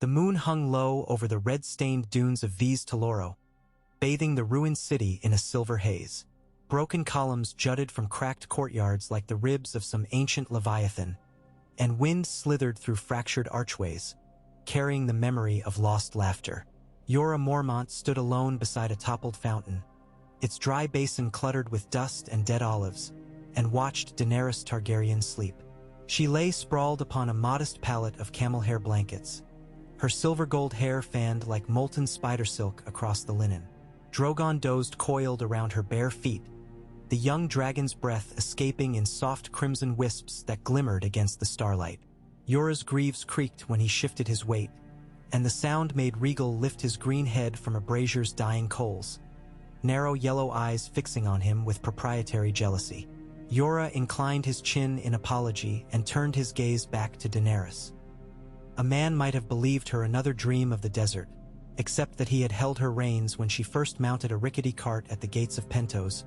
The moon hung low over the red-stained dunes of Ves Teloro, bathing the ruined city in a silver haze. Broken columns jutted from cracked courtyards like the ribs of some ancient leviathan, and wind slithered through fractured archways, carrying the memory of lost laughter. Jorah Mormont stood alone beside a toppled fountain, its dry basin cluttered with dust and dead olives, and watched Daenerys Targaryen sleep. She lay sprawled upon a modest pallet of camel hair blankets, her silver-gold hair fanned like molten spider silk across the linen. Drogon dozed coiled around her bare feet, the young dragon's breath escaping in soft crimson wisps that glimmered against the starlight. Jorah's greaves creaked when he shifted his weight, and the sound made Rhaegal lift his green head from a brazier's dying coals, narrow yellow eyes fixing on him with proprietary jealousy. Jorah inclined his chin in apology and turned his gaze back to Daenerys. A man might have believed her another dream of the desert, except that he had held her reins when she first mounted a rickety cart at the gates of Pentos,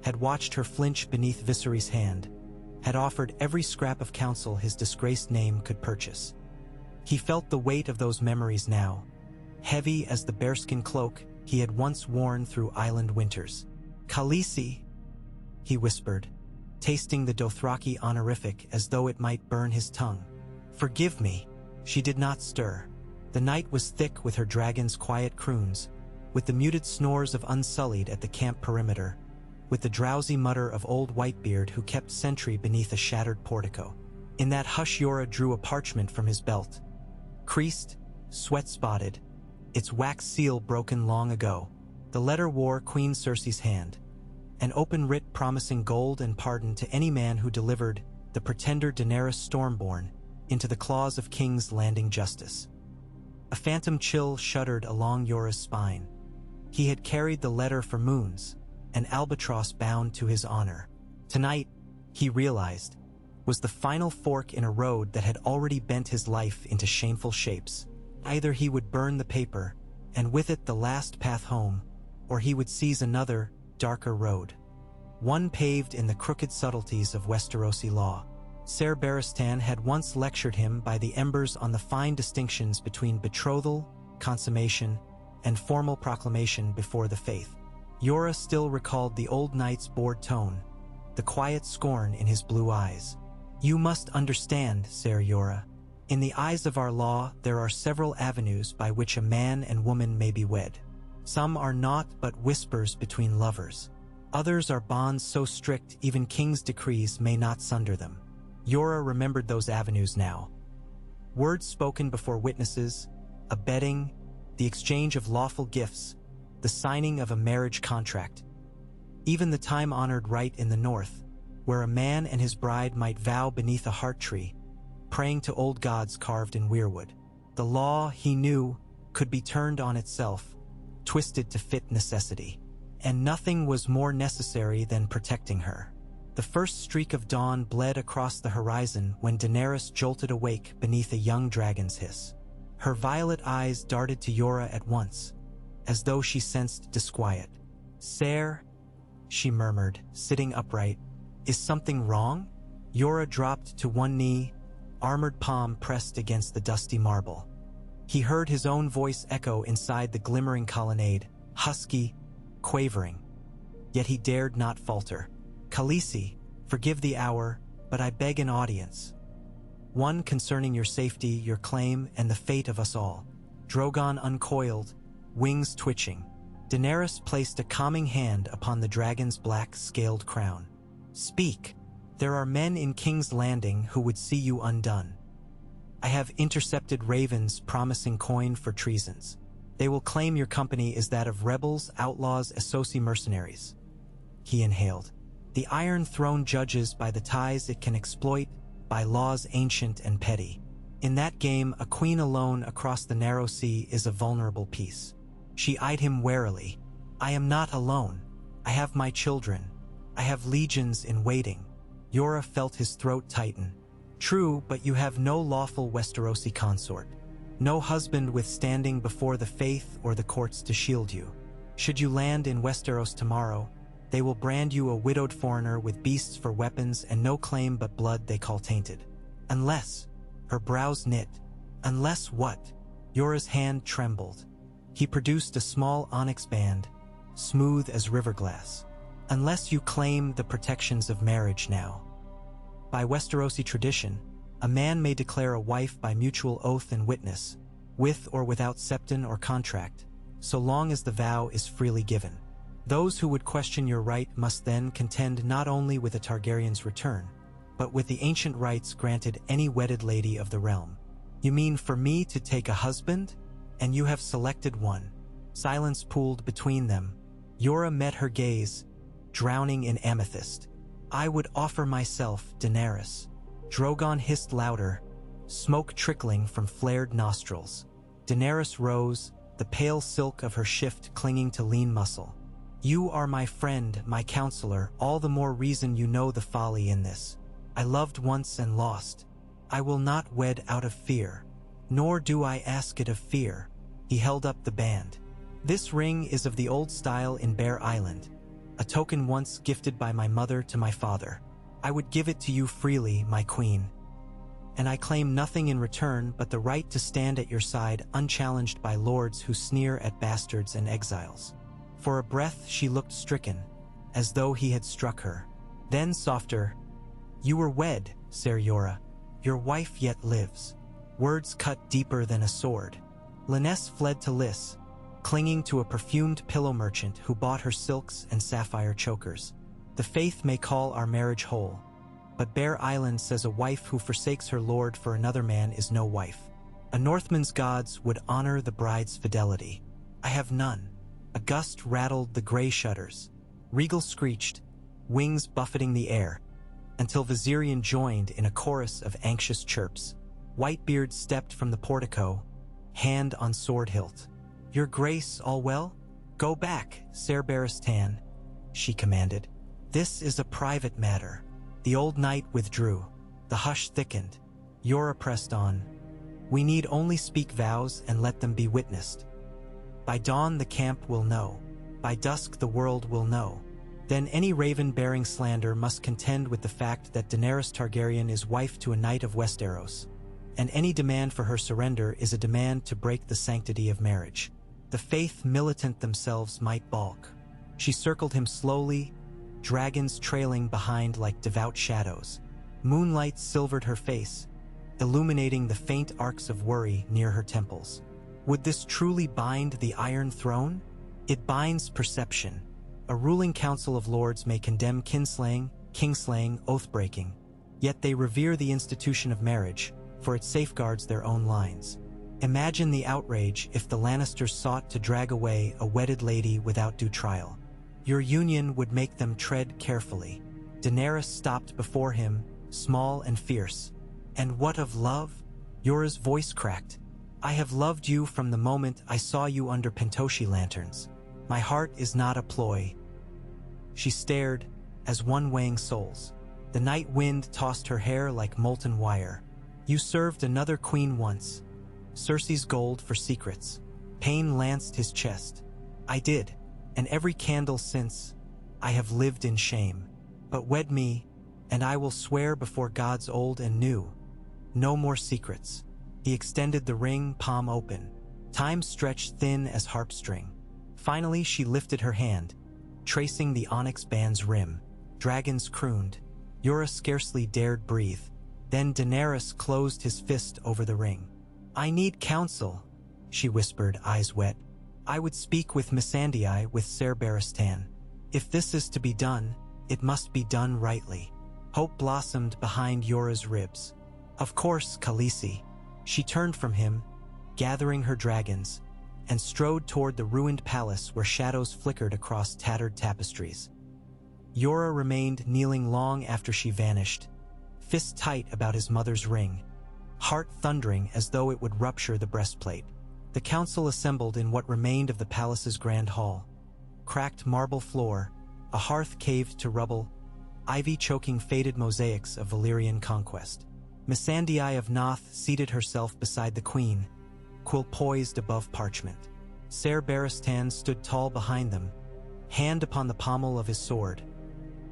had watched her flinch beneath Viserys' hand, had offered every scrap of counsel his disgraced name could purchase. He felt the weight of those memories now, heavy as the bearskin cloak he had once worn through island winters. "Khaleesi," he whispered, tasting the Dothraki honorific as though it might burn his tongue. "Forgive me." She did not stir. The night was thick with her dragon's quiet croons, with the muted snores of Unsullied at the camp perimeter, with the drowsy mutter of old Whitebeard who kept sentry beneath a shattered portico. In that hush Jorah drew a parchment from his belt, creased, sweat-spotted, its wax seal broken long ago. The letter wore Queen Cersei's hand, an open writ promising gold and pardon to any man who delivered the pretender Daenerys Stormborn into the claws of King's Landing justice. A phantom chill shuddered along Jorah's spine. He had carried the letter for moons, an albatross bound to his honor. Tonight, he realized, was the final fork in a road that had already bent his life into shameful shapes. Either he would burn the paper, and with it the last path home, or he would seize another, darker road. One paved in the crooked subtleties of Westerosi law. Ser Barristan had once lectured him by the embers on the fine distinctions between betrothal, consummation, and formal proclamation before the faith. Jorah still recalled the old knight's bored tone, the quiet scorn in his blue eyes. "You must understand, Ser Jorah. In the eyes of our law, there are several avenues by which a man and woman may be wed. Some are naught but whispers between lovers. Others are bonds so strict even king's decrees may not sunder them." Jorah remembered those avenues now. Words spoken before witnesses, a bedding, the exchange of lawful gifts, the signing of a marriage contract. Even the time-honored rite in the north, where a man and his bride might vow beneath a heart tree, praying to old gods carved in weirwood. The law, he knew, could be turned on itself, twisted to fit necessity. And nothing was more necessary than protecting her. The first streak of dawn bled across the horizon when Daenerys jolted awake beneath a young dragon's hiss. Her violet eyes darted to Jorah at once, as though she sensed disquiet. "Ser," she murmured, sitting upright, "is something wrong?" Jorah dropped to one knee, armored palm pressed against the dusty marble. He heard his own voice echo inside the glimmering colonnade, husky, quavering. Yet he dared not falter. "Khaleesi, forgive the hour, but I beg an audience. One concerning your safety, your claim, and the fate of us all." Drogon uncoiled, wings twitching. Daenerys placed a calming hand upon the dragon's black, scaled crown. "Speak. There are men in King's Landing who would see you undone. I have intercepted ravens promising coin for treasons. They will claim your company is that of rebels, outlaws, Westerosi mercenaries." He inhaled. "The Iron Throne judges by the ties it can exploit, by laws ancient and petty. In that game, a queen alone across the narrow sea is a vulnerable piece." She eyed him warily. "I am not alone. I have my children. I have legions in waiting." Jorah felt his throat tighten. "True, but you have no lawful Westerosi consort. No husband withstanding before the faith or the courts to shield you. Should you land in Westeros tomorrow, they will brand you a widowed foreigner with beasts for weapons and no claim but blood they call tainted. Unless," her brows knit, "unless what?" Jorah's hand trembled. He produced a small onyx band, smooth as river glass. Unless you claim the protections of marriage now. By Westerosi tradition, a man may declare a wife by mutual oath and witness, with or without septon or contract, so long as the vow is freely given. Those who would question your right must then contend not only with a Targaryen's return, but with the ancient rights granted any wedded lady of the realm. You mean for me to take a husband? And you have selected one. Silence pooled between them. Jorah met her gaze, drowning in amethyst. I would offer myself, Daenerys. Drogon hissed louder, smoke trickling from flared nostrils. Daenerys rose, the pale silk of her shift clinging to lean muscle. You are my friend, my counselor, all the more reason you know the folly in this. I loved once and lost. I will not wed out of fear, nor do I ask it of fear. He held up the band. This ring is of the old style in Bear Island, a token once gifted by my mother to my father. I would give it to you freely, my queen. And I claim nothing in return but the right to stand at your side unchallenged by lords who sneer at bastards and exiles. For a breath she looked stricken, as though he had struck her. Then softer, you were wed, Ser Jorah. Your wife yet lives. Words cut deeper than a sword. Lyness fled to Lys, clinging to a perfumed pillow merchant who bought her silks and sapphire chokers. The faith may call our marriage whole, but Bear Island says a wife who forsakes her lord for another man is no wife. A Northman's gods would honor the bride's fidelity. I have none. A gust rattled the gray shutters. Regal screeched, wings buffeting the air, until Viserion joined in a chorus of anxious chirps. Whitebeard stepped from the portico, hand on sword hilt. Your Grace, all well? Go back, Ser Barristan, she commanded. This is a private matter. The old knight withdrew. The hush thickened. Jorah pressed on. We need only speak vows and let them be witnessed. By dawn the camp will know. By dusk the world will know. Then any raven bearing slander must contend with the fact that Daenerys Targaryen is wife to a knight of Westeros, and any demand for her surrender is a demand to break the sanctity of marriage. The faith militant themselves might balk. She circled him slowly, dragons trailing behind like devout shadows. Moonlight silvered her face, illuminating the faint arcs of worry near her temples. Would this truly bind the Iron Throne? It binds perception. A ruling council of lords may condemn kinslaying, kingslaying, oath-breaking, yet they revere the institution of marriage, for it safeguards their own lines. Imagine the outrage if the Lannisters sought to drag away a wedded lady without due trial. Your union would make them tread carefully. Daenerys stopped before him, small and fierce. And what of love? Jorah's voice cracked. I have loved you from the moment I saw you under Pentoshi lanterns. My heart is not a ploy. She stared, as one weighing souls. The night wind tossed her hair like molten wire. You served another queen once. Cersei's gold for secrets. Pain lanced his chest. I did, and every candle since, I have lived in shame. But wed me, and I will swear before gods old and new. No more secrets. He extended the ring, palm open. Time stretched thin as harpstring. Finally, she lifted her hand, tracing the onyx band's rim. Dragons crooned. Jorah scarcely dared breathe. Then Daenerys closed his fist over the ring. I need counsel, she whispered, eyes wet. I would speak with Missandei, with Ser Barristan. If this is to be done, it must be done rightly. Hope blossomed behind Jorah's ribs. Of course, Khaleesi. She turned from him, gathering her dragons, and strode toward the ruined palace where shadows flickered across tattered tapestries. Jorah remained kneeling long after she vanished, fist tight about his mother's ring, heart thundering as though it would rupture the breastplate. The council assembled in what remained of the palace's grand hall. Cracked marble floor, a hearth caved to rubble, ivy choking faded mosaics of Valyrian conquest. Missandei of Noth seated herself beside the queen, quill poised above parchment. Ser Barristan stood tall behind them, hand upon the pommel of his sword,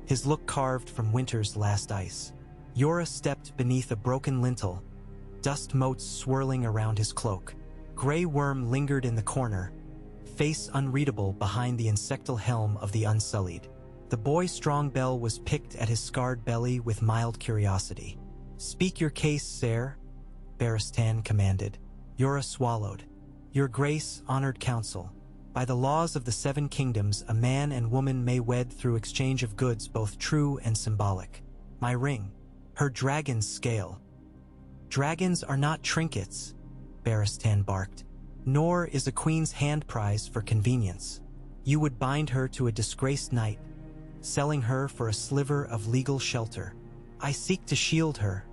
his look carved from winter's last ice. Jorah stepped beneath a broken lintel, dust motes swirling around his cloak. Grey Worm lingered in the corner, face unreadable behind the insectal helm of the Unsullied. The boy Strongbell was picked at his scarred belly with mild curiosity. "Speak your case, sire," Barristan commanded. Jorah swallowed. "Your grace, honored council. By the laws of the Seven Kingdoms, a man and woman may wed through exchange of goods both true and symbolic. My ring, her dragon's scale." "Dragons are not trinkets," Barristan barked. "Nor is a queen's hand prize for convenience. You would bind her to a disgraced knight, selling her for a sliver of legal shelter." "I seek to shield her,"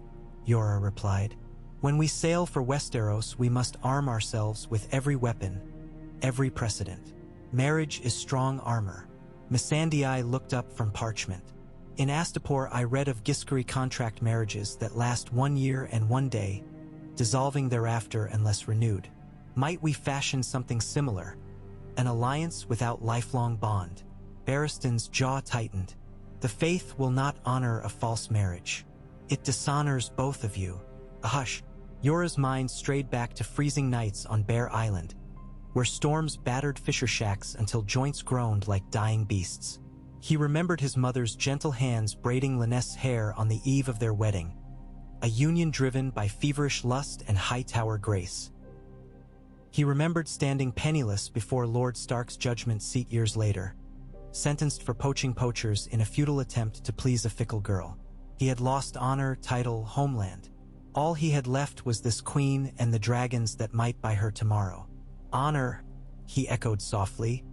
Jorah replied. "When we sail for Westeros, we must arm ourselves with every weapon, every precedent. Marriage is strong armor." Missandei looked up from parchment. "In Astapor I read of Giscari contract marriages that last 1 year and 1 day, dissolving thereafter unless renewed. Might we fashion something similar? An alliance without lifelong bond?" Barristan's jaw tightened. "The faith will not honor a false marriage. It dishonors both of you." A hush. Jorah's mind strayed back to freezing nights on Bear Island, where storms battered fisher shacks until joints groaned like dying beasts. He remembered his mother's gentle hands braiding Lynette's hair on the eve of their wedding, a union driven by feverish lust and high-tower grace. He remembered standing penniless before Lord Stark's judgment seat years later, sentenced for poaching poachers in a futile attempt to please a fickle girl. He had lost honor, title, homeland. All he had left was this queen and the dragons that might buy her tomorrow. "Honor," he echoed softly,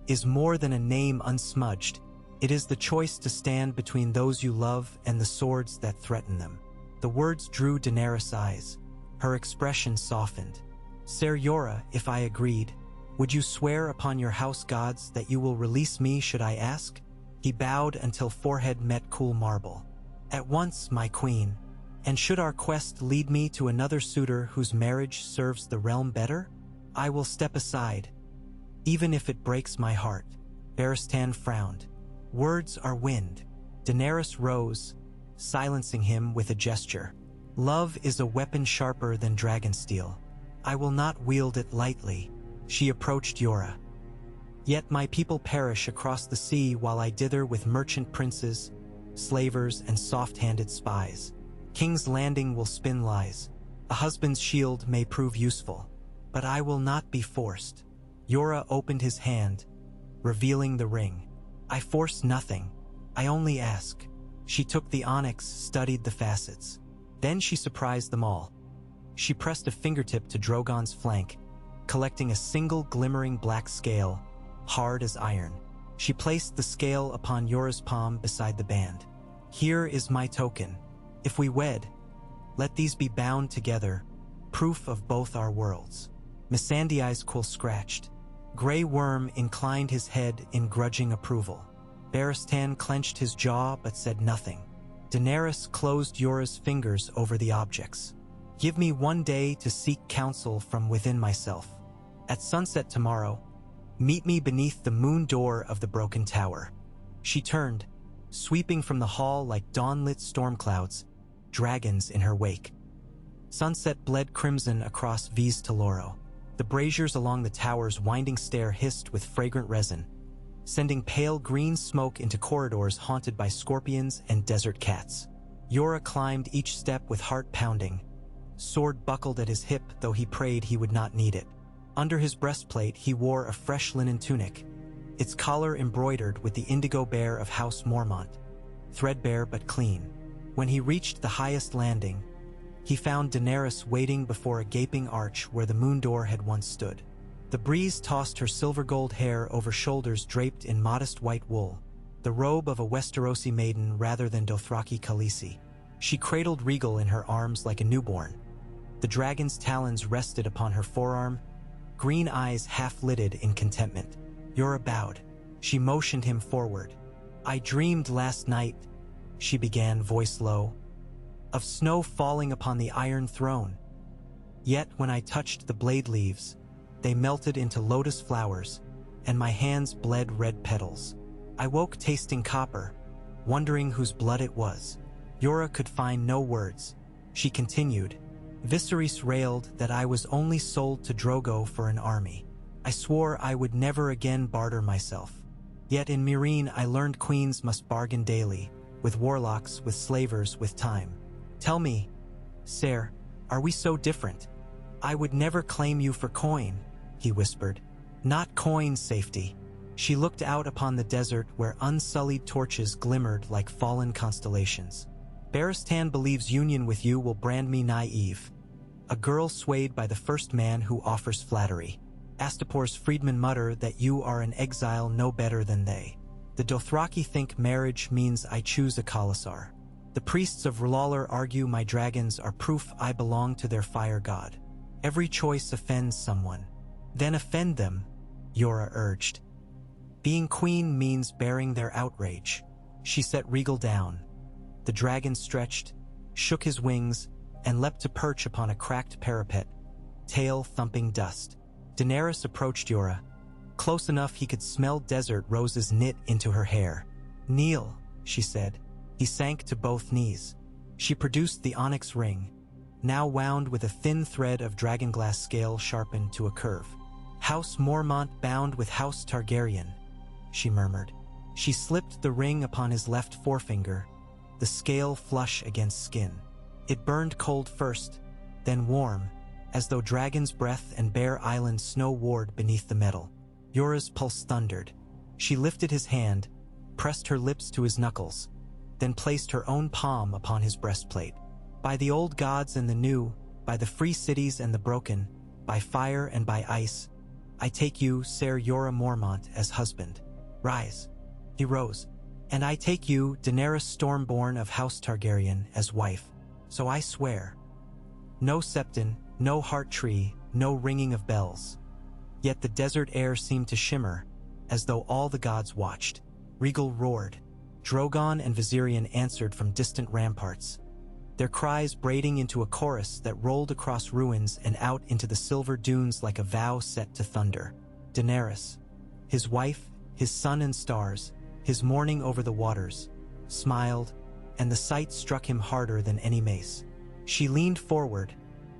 "is more than a name unsmudged. It is the choice to stand between those you love and the swords that threaten them." The words drew Daenerys' eyes. Her expression softened. "Ser Jorah, if I agreed, would you swear upon your house gods that you will release me should I ask?" He bowed until forehead met cool marble. "At once, my queen. And should our quest lead me to another suitor whose marriage serves the realm better, I will step aside, even if it breaks my heart." Barristan frowned. "Words are wind." Daenerys rose, silencing him with a gesture. "Love is a weapon sharper than dragonsteel. I will not wield it lightly." She approached Jorah. "Yet my people perish across the sea while I dither with merchant princes, slavers, and soft-handed spies. King's Landing will spin lies. A husband's shield may prove useful, but I will not be forced." Jorah opened his hand, revealing the ring. "I force nothing. I only ask." She took the onyx, studied the facets. Then she surprised them all. She pressed a fingertip to Drogon's flank, collecting a single glimmering black scale, hard as iron. She placed the scale upon Jorah's palm beside the band. "Here is my token. If we wed, let these be bound together, proof of both our worlds." Missandei's quill scratched. Grey Worm inclined his head in grudging approval. Barristan clenched his jaw but said nothing. Daenerys closed Jorah's fingers over the objects. "Give me 1 day to seek counsel from within myself. At sunset tomorrow, meet me beneath the moon door of the broken tower." She turned, sweeping from the hall like dawn-lit storm clouds, dragons in her wake. Sunset bled crimson across Vis Teloro. The braziers along the tower's winding stair hissed with fragrant resin, sending pale green smoke into corridors haunted by scorpions and desert cats. Jorah climbed each step with heart pounding, sword buckled at his hip though he prayed he would not need it. Under his breastplate he wore a fresh linen tunic, its collar embroidered with the indigo bear of House Mormont, threadbare but clean. When he reached the highest landing, he found Daenerys waiting before a gaping arch where the moon door had once stood. The breeze tossed her silver-gold hair over shoulders draped in modest white wool, the robe of a Westerosi maiden rather than Dothraki Khaleesi. She cradled Regal in her arms like a newborn. The dragon's talons rested upon her forearm, green eyes half-lidded in contentment. Jorah bowed. She motioned him forward. "I dreamed last night," she began, voice low, "of snow falling upon the Iron Throne. Yet when I touched the blade leaves, they melted into lotus flowers, and my hands bled red petals. I woke tasting copper, wondering whose blood it was." Jorah could find no words. She continued, Viserys railed that I was only sold to Drogo for an army. I swore I would never again barter myself. Yet in Meereen I learned queens must bargain daily, with warlocks, with slavers, with time. Tell me, Ser, are we so different? I would never claim you for coin, he whispered. Not coin's safety. She looked out upon the desert where unsullied torches glimmered like fallen constellations. Barristan believes union with you will brand me naive. A girl swayed by the first man who offers flattery. Astapor's freedmen mutter that you are an exile no better than they. The Dothraki think marriage means I choose a Khalasar. The priests of R'hllor argue my dragons are proof I belong to their fire god. Every choice offends someone. Then offend them, Jorah urged. Being queen means bearing their outrage. She set Regal down. The dragon stretched, shook his wings, and leapt to perch upon a cracked parapet, tail thumping dust. Daenerys approached Jorah. Close enough he could smell desert roses knit into her hair. Kneel, she said. He sank to both knees. She produced the onyx ring, now wound with a thin thread of dragonglass scale sharpened to a curve. House Mormont bound with House Targaryen, she murmured. She slipped the ring upon his left forefinger, the scale flush against skin. It burned cold first, then warm, as though dragon's breath and Bear Island snow warred beneath the metal. Jorah's pulse thundered. She lifted his hand, pressed her lips to his knuckles, then placed her own palm upon his breastplate. By the old gods and the new, by the free cities and the broken, by fire and by ice, I take you, Ser Jorah Mormont, as husband. Rise. He rose. And I take you, Daenerys Stormborn of House Targaryen, as wife. So I swear. No septon, no heart tree, no ringing of bells. Yet the desert air seemed to shimmer, as though all the gods watched. Regal roared. Drogon and Viserion answered from distant ramparts, their cries braiding into a chorus that rolled across ruins and out into the silver dunes like a vow set to thunder. Daenerys, his wife, his sun and stars, his mourning over the waters, smiled, and the sight struck him harder than any mace. She leaned forward,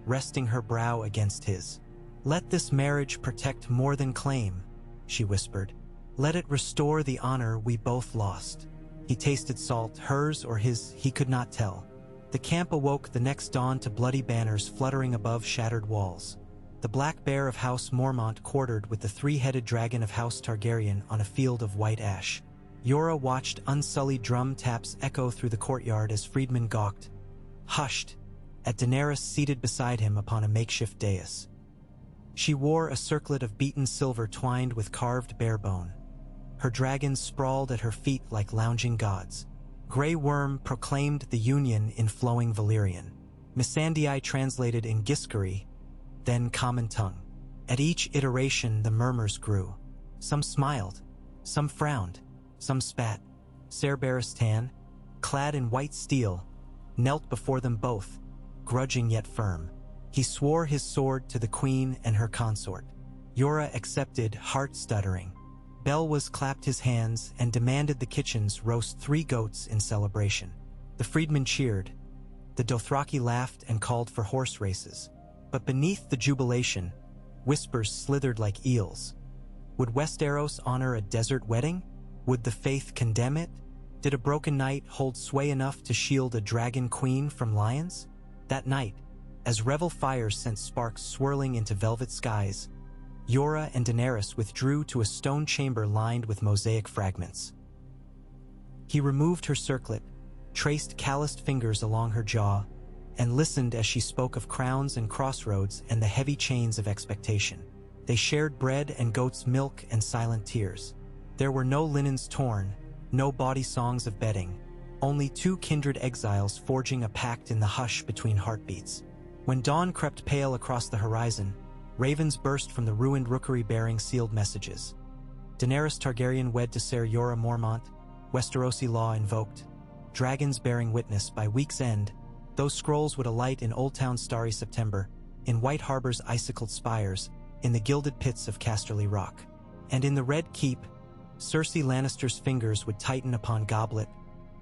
resting her brow against his. Let this marriage protect more than claim, she whispered. Let it restore the honor we both lost. He tasted salt, hers or his, he could not tell. The camp awoke the next dawn to bloody banners fluttering above shattered walls. The black bear of House Mormont quartered with the three-headed dragon of House Targaryen on a field of white ash. Jorah watched unsullied drum taps echo through the courtyard as freedmen gawked, hushed, at Daenerys seated beside him upon a makeshift dais. She wore a circlet of beaten silver twined with carved bear bone. Her dragons sprawled at her feet like lounging gods. Grey Worm proclaimed the union in flowing Valyrian. Missandei translated in Giscari, then common tongue. At each iteration the murmurs grew. Some smiled, some frowned, some spat. Ser Barristan, clad in white steel, knelt before them both, grudging yet firm. He swore his sword to the queen and her consort. Jorah accepted, heart stuttering. Belwas clapped his hands and demanded the kitchens roast 3 goats in celebration. The freedmen cheered. The Dothraki laughed and called for horse races. But beneath the jubilation, whispers slithered like eels. Would Westeros honor a desert wedding? Would the faith condemn it? Did a broken night hold sway enough to shield a dragon queen from lions? That night, as revel fires sent sparks swirling into velvet skies, Jorah and Daenerys withdrew to a stone chamber lined with mosaic fragments. He removed her circlet, traced calloused fingers along her jaw, and listened as she spoke of crowns and crossroads and the heavy chains of expectation. They shared bread and goat's milk and silent tears. There were no linens torn, no bawdy songs of bedding, only 2 kindred exiles forging a pact in the hush between heartbeats. When dawn crept pale across the horizon, ravens burst from the ruined rookery bearing sealed messages. Daenerys Targaryen wed to Ser Jorah Mormont, Westerosi law invoked, dragons bearing witness. By week's end, those scrolls would alight in Old Town's starry September, in White Harbor's icicled spires, in the gilded pits of Casterly Rock. And in the Red Keep, Cersei Lannister's fingers would tighten upon goblet,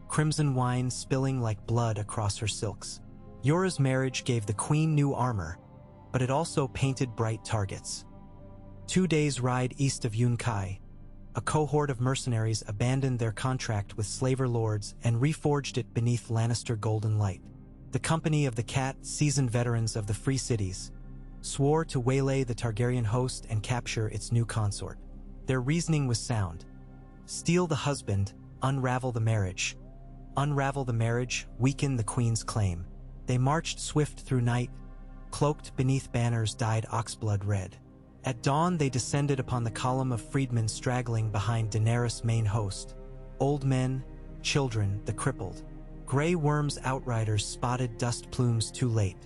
crimson wine spilling like blood across her silks. Jorah's marriage gave the queen new armor, but it also painted bright targets. 2 days' ride east of Yunkai, a cohort of mercenaries abandoned their contract with slaver lords and reforged it beneath Lannister golden light. The Company of the Cat, seasoned veterans of the Free Cities, swore to waylay the Targaryen host and capture its new consort. Their reasoning was sound. Steal the husband, unravel the marriage. Unravel the marriage, weaken the queen's claim. They marched swift through night, cloaked beneath banners dyed oxblood red. At dawn they descended upon the column of freedmen straggling behind Daenerys' main host. Old men, children, the crippled. Grey Worm's outriders spotted dust plumes too late.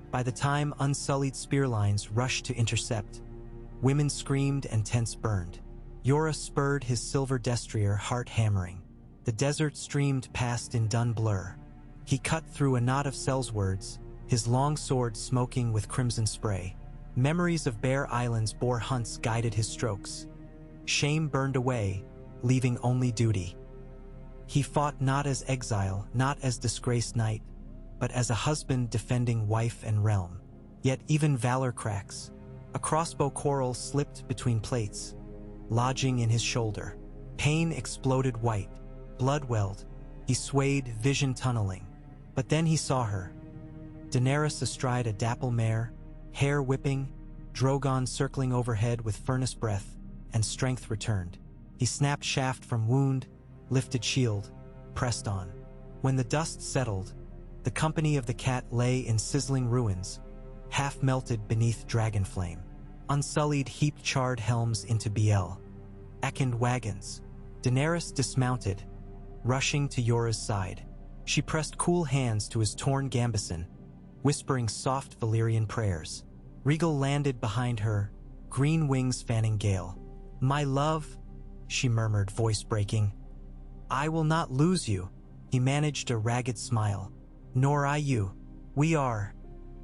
By the time unsullied spear lines rushed to intercept, women screamed and tents burned. Jorah spurred his silver destrier, heart hammering. The desert streamed past in dun blur. He cut through a knot of sellswords, his long sword smoking with crimson spray. Memories of bare islands bore hunts guided his strokes. Shame burned away, leaving only duty. He fought not as exile, not as disgraced knight, but as a husband defending wife and realm. Yet even valor cracks. A crossbow quarrel slipped between plates, lodging in his shoulder. Pain exploded white, blood welled. He swayed, vision tunneling. But then he saw her. Daenerys astride a dapple mare, hair whipping, Drogon circling overhead with furnace breath, and strength returned. He snapped shaft from wound, lifted shield, pressed on. When the dust settled, the Company of the Cat lay in sizzling ruins, half melted beneath dragon flame. Unsullied heaped charred helms into BL. Akened wagons. Daenerys dismounted, rushing to Jorah's side. She pressed cool hands to his torn gambeson, whispering soft Valyrian prayers. Rhaegal landed behind her, green wings fanning gale. "My love," she murmured, voice breaking. "I will not lose you." He managed a ragged smile. "Nor I you. We are."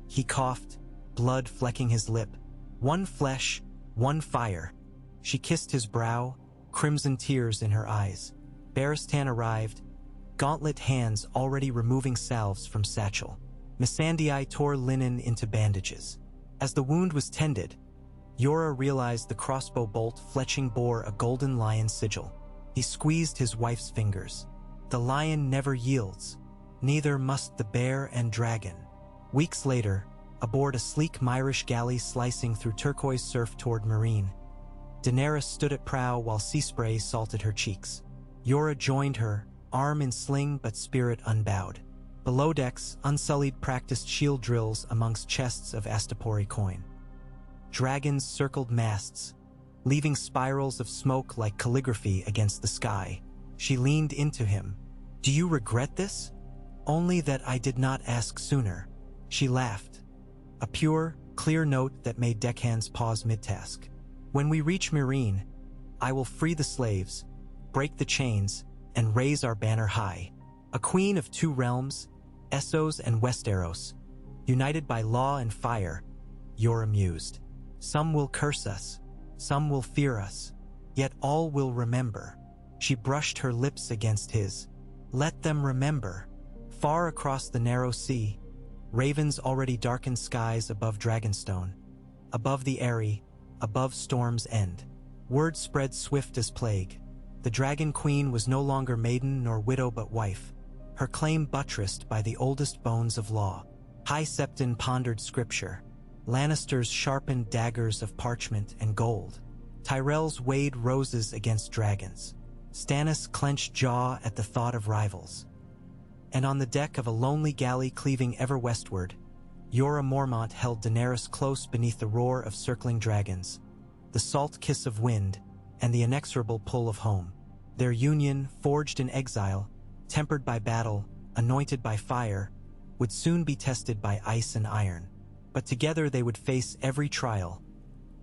He coughed, blood flecking his lip. "One flesh, one fire." She kissed his brow, crimson tears in her eyes. Barristan arrived, gauntlet hands already removing salves from satchel. Missandei tore linen into bandages. As the wound was tended, Jorah realized the crossbow bolt fletching bore a golden lion sigil. He squeezed his wife's fingers. The lion never yields, neither must the bear and dragon. Weeks later, aboard a sleek Myrish galley slicing through turquoise surf toward Meereen, Daenerys stood at prow while sea spray salted her cheeks. Jorah joined her, arm in sling but spirit unbowed. Below decks, Unsullied practiced shield drills amongst chests of Astapori coin. Dragons circled masts, leaving spirals of smoke like calligraphy against the sky. She leaned into him. "Do you regret this?" "Only that I did not ask sooner." She laughed, a pure, clear note that made deckhands pause mid-task. "When we reach Meereen, I will free the slaves, break the chains, and raise our banner high. A queen of 2 realms, Essos and Westeros, united by law and fire," Jorah mused. "Some will curse us, some will fear us, yet all will remember." She brushed her lips against his. "Let them remember." Far across the narrow sea, ravens already darkened skies above Dragonstone, above the Eyrie, above Storm's End. Word spread swift as plague. The Dragon Queen was no longer maiden nor widow but wife, her claim buttressed by the oldest bones of law. High Septon pondered scripture. Lannisters sharpened daggers of parchment and gold. Tyrells weighed roses against dragons. Stannis clenched jaw at the thought of rivals. And on the deck of a lonely galley cleaving ever westward, Jorah Mormont held Daenerys close beneath the roar of circling dragons, the salt kiss of wind, and the inexorable pull of home. Their union, forged in exile, tempered by battle, anointed by fire, would soon be tested by ice and iron. But together they would face every trial.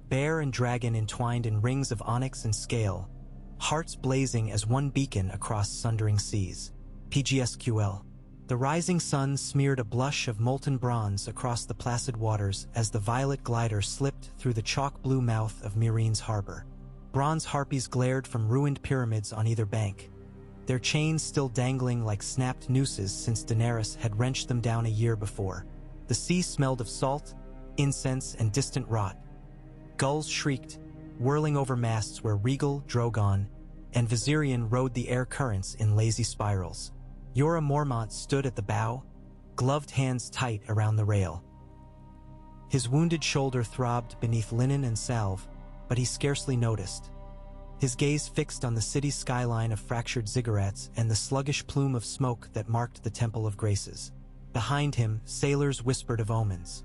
Bear and dragon entwined in rings of onyx and scale, hearts blazing as one beacon across sundering seas. PGSQL. The rising sun smeared a blush of molten bronze across the placid waters as the violet glider slipped through the chalk-blue mouth of Meereen's harbor. Bronze harpies glared from ruined pyramids on either bank, their chains still dangling like snapped nooses since Daenerys had wrenched them down a year before. The sea smelled of salt, incense, and distant rot. Gulls shrieked, whirling over masts where Regal, Drogon, and Viserion rode the air currents in lazy spirals. Jorah Mormont stood at the bow, gloved hands tight around the rail. His wounded shoulder throbbed beneath linen and salve, but he scarcely noticed. His gaze fixed on the city's skyline of fractured ziggurats and the sluggish plume of smoke that marked the Temple of Graces. Behind him, sailors whispered of omens.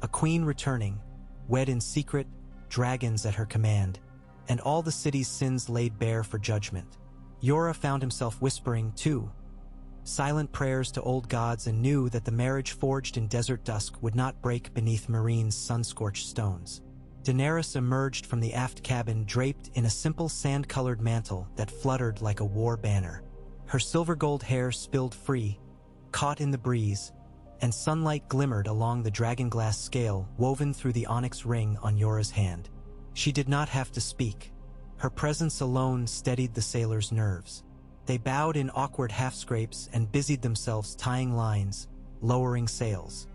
A queen returning, wed in secret, dragons at her command, and all the city's sins laid bare for judgment. Jorah found himself whispering, too, silent prayers to old gods, and knew that the marriage forged in desert dusk would not break beneath Meereen's sun-scorched stones. Daenerys emerged from the aft cabin draped in a simple sand-colored mantle that fluttered like a war banner. Her silver-gold hair spilled free, caught in the breeze, and sunlight glimmered along the dragonglass scale woven through the onyx ring on Jorah's hand. She did not have to speak. Her presence alone steadied the sailors' nerves. They bowed in awkward half-scrapes and busied themselves tying lines, lowering sails.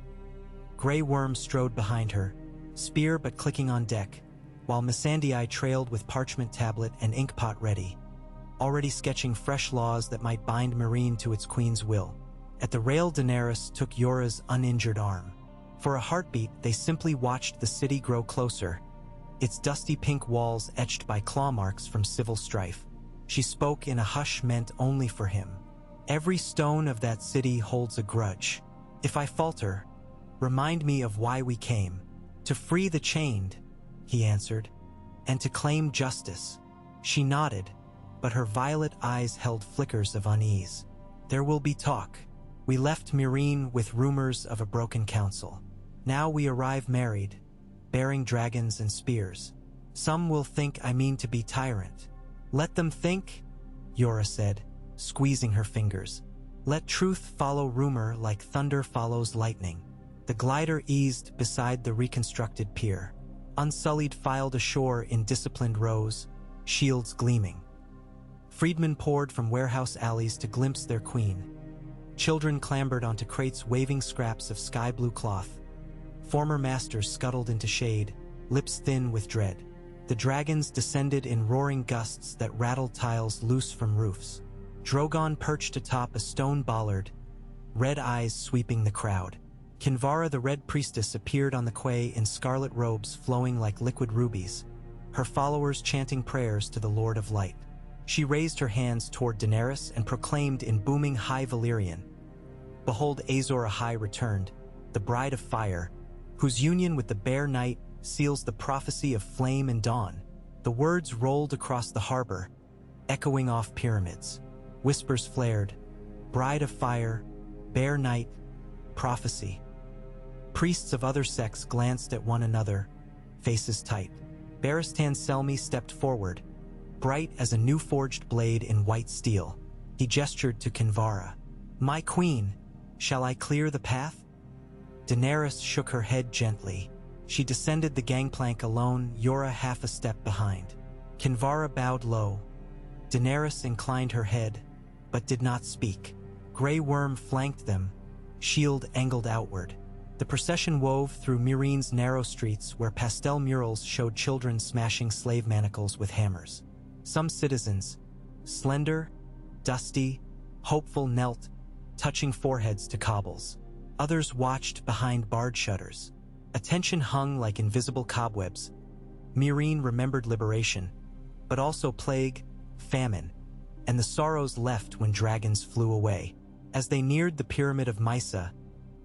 Grey Worm strode behind her, spear but clicking on deck, while Missandei trailed with parchment tablet and inkpot ready, already sketching fresh laws that might bind Meereen to its queen's will. At the rail, Daenerys took Jorah's uninjured arm. For a heartbeat, they simply watched the city grow closer, its dusty pink walls etched by claw marks from civil strife. She spoke in a hush meant only for him. Every stone of that city holds a grudge. If I falter, remind me of why we came. To free the chained, he answered, and to claim justice. She nodded, but her violet eyes held flickers of unease. There will be talk. We left Meereen with rumors of a broken council. Now we arrive married, bearing dragons and spears. Some will think I mean to be tyrant. Let them think, Jorah said, squeezing her fingers. Let truth follow rumor like thunder follows lightning. The glider eased beside the reconstructed pier. Unsullied filed ashore in disciplined rows, shields gleaming. Freedmen poured from warehouse alleys to glimpse their queen. Children clambered onto crates waving scraps of sky-blue cloth. Former masters scuttled into shade, lips thin with dread. The dragons descended in roaring gusts that rattled tiles loose from roofs. Drogon perched atop a stone bollard, red eyes sweeping the crowd. Kinvara the Red Priestess appeared on the quay in scarlet robes flowing like liquid rubies, her followers chanting prayers to the Lord of Light. She raised her hands toward Daenerys and proclaimed in booming High Valyrian, "Behold, Azor Ahai returned, the bride of fire, whose union with the Bear Knight seals the prophecy of flame and dawn." The words rolled across the harbor, echoing off pyramids. Whispers flared, bride of fire, Bear Knight, prophecy. Priests of other sects glanced at one another, faces tight. Barristan Selmy stepped forward, bright as a new forged blade in white steel. He gestured to Kinvara. "My queen, shall I clear the path?" Daenerys shook her head gently. She descended the gangplank alone, Jorah half a step behind. Kinvara bowed low. Daenerys inclined her head, but did not speak. Grey Worm flanked them, shield angled outward. The procession wove through Meereen's narrow streets where pastel murals showed children smashing slave manacles with hammers. Some citizens, slender, dusty, hopeful, knelt, touching foreheads to cobbles. Others watched behind barred shutters. Attention hung like invisible cobwebs. Meereen remembered liberation, but also plague, famine, and the sorrows left when dragons flew away. As they neared the Pyramid of Mysa,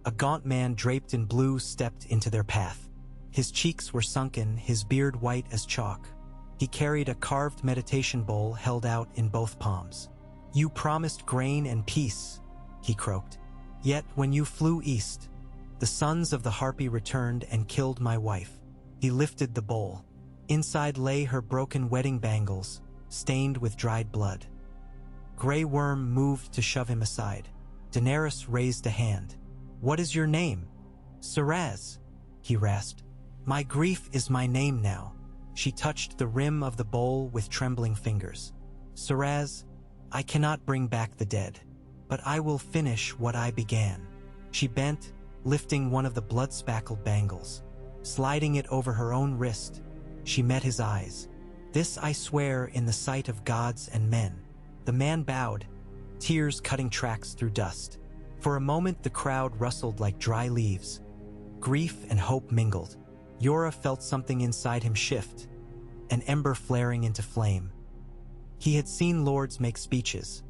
a gaunt man draped in blue stepped into their path. His cheeks were sunken, his beard white as chalk. He carried a carved meditation bowl held out in both palms. "You promised grain and peace," he croaked. "Yet when you flew east, the sons of the Harpy returned and killed my wife." He lifted the bowl. Inside lay her broken wedding bangles, stained with dried blood. Grey Worm moved to shove him aside. Daenerys raised a hand. "What is your name?" "Saraz," he rasped. "My grief is my name now." She touched the rim of the bowl with trembling fingers. "Saraz, I cannot bring back the dead, but I will finish what I began. She bent, lifting one of the blood-spackled bangles. Sliding it over her own wrist, she met his eyes. This I swear in the sight of gods and men. The man bowed, tears cutting tracks through dust. For a moment the crowd rustled like dry leaves. Grief and hope mingled. Jorah felt something inside him shift, an ember flaring into flame. He had seen lords make speeches.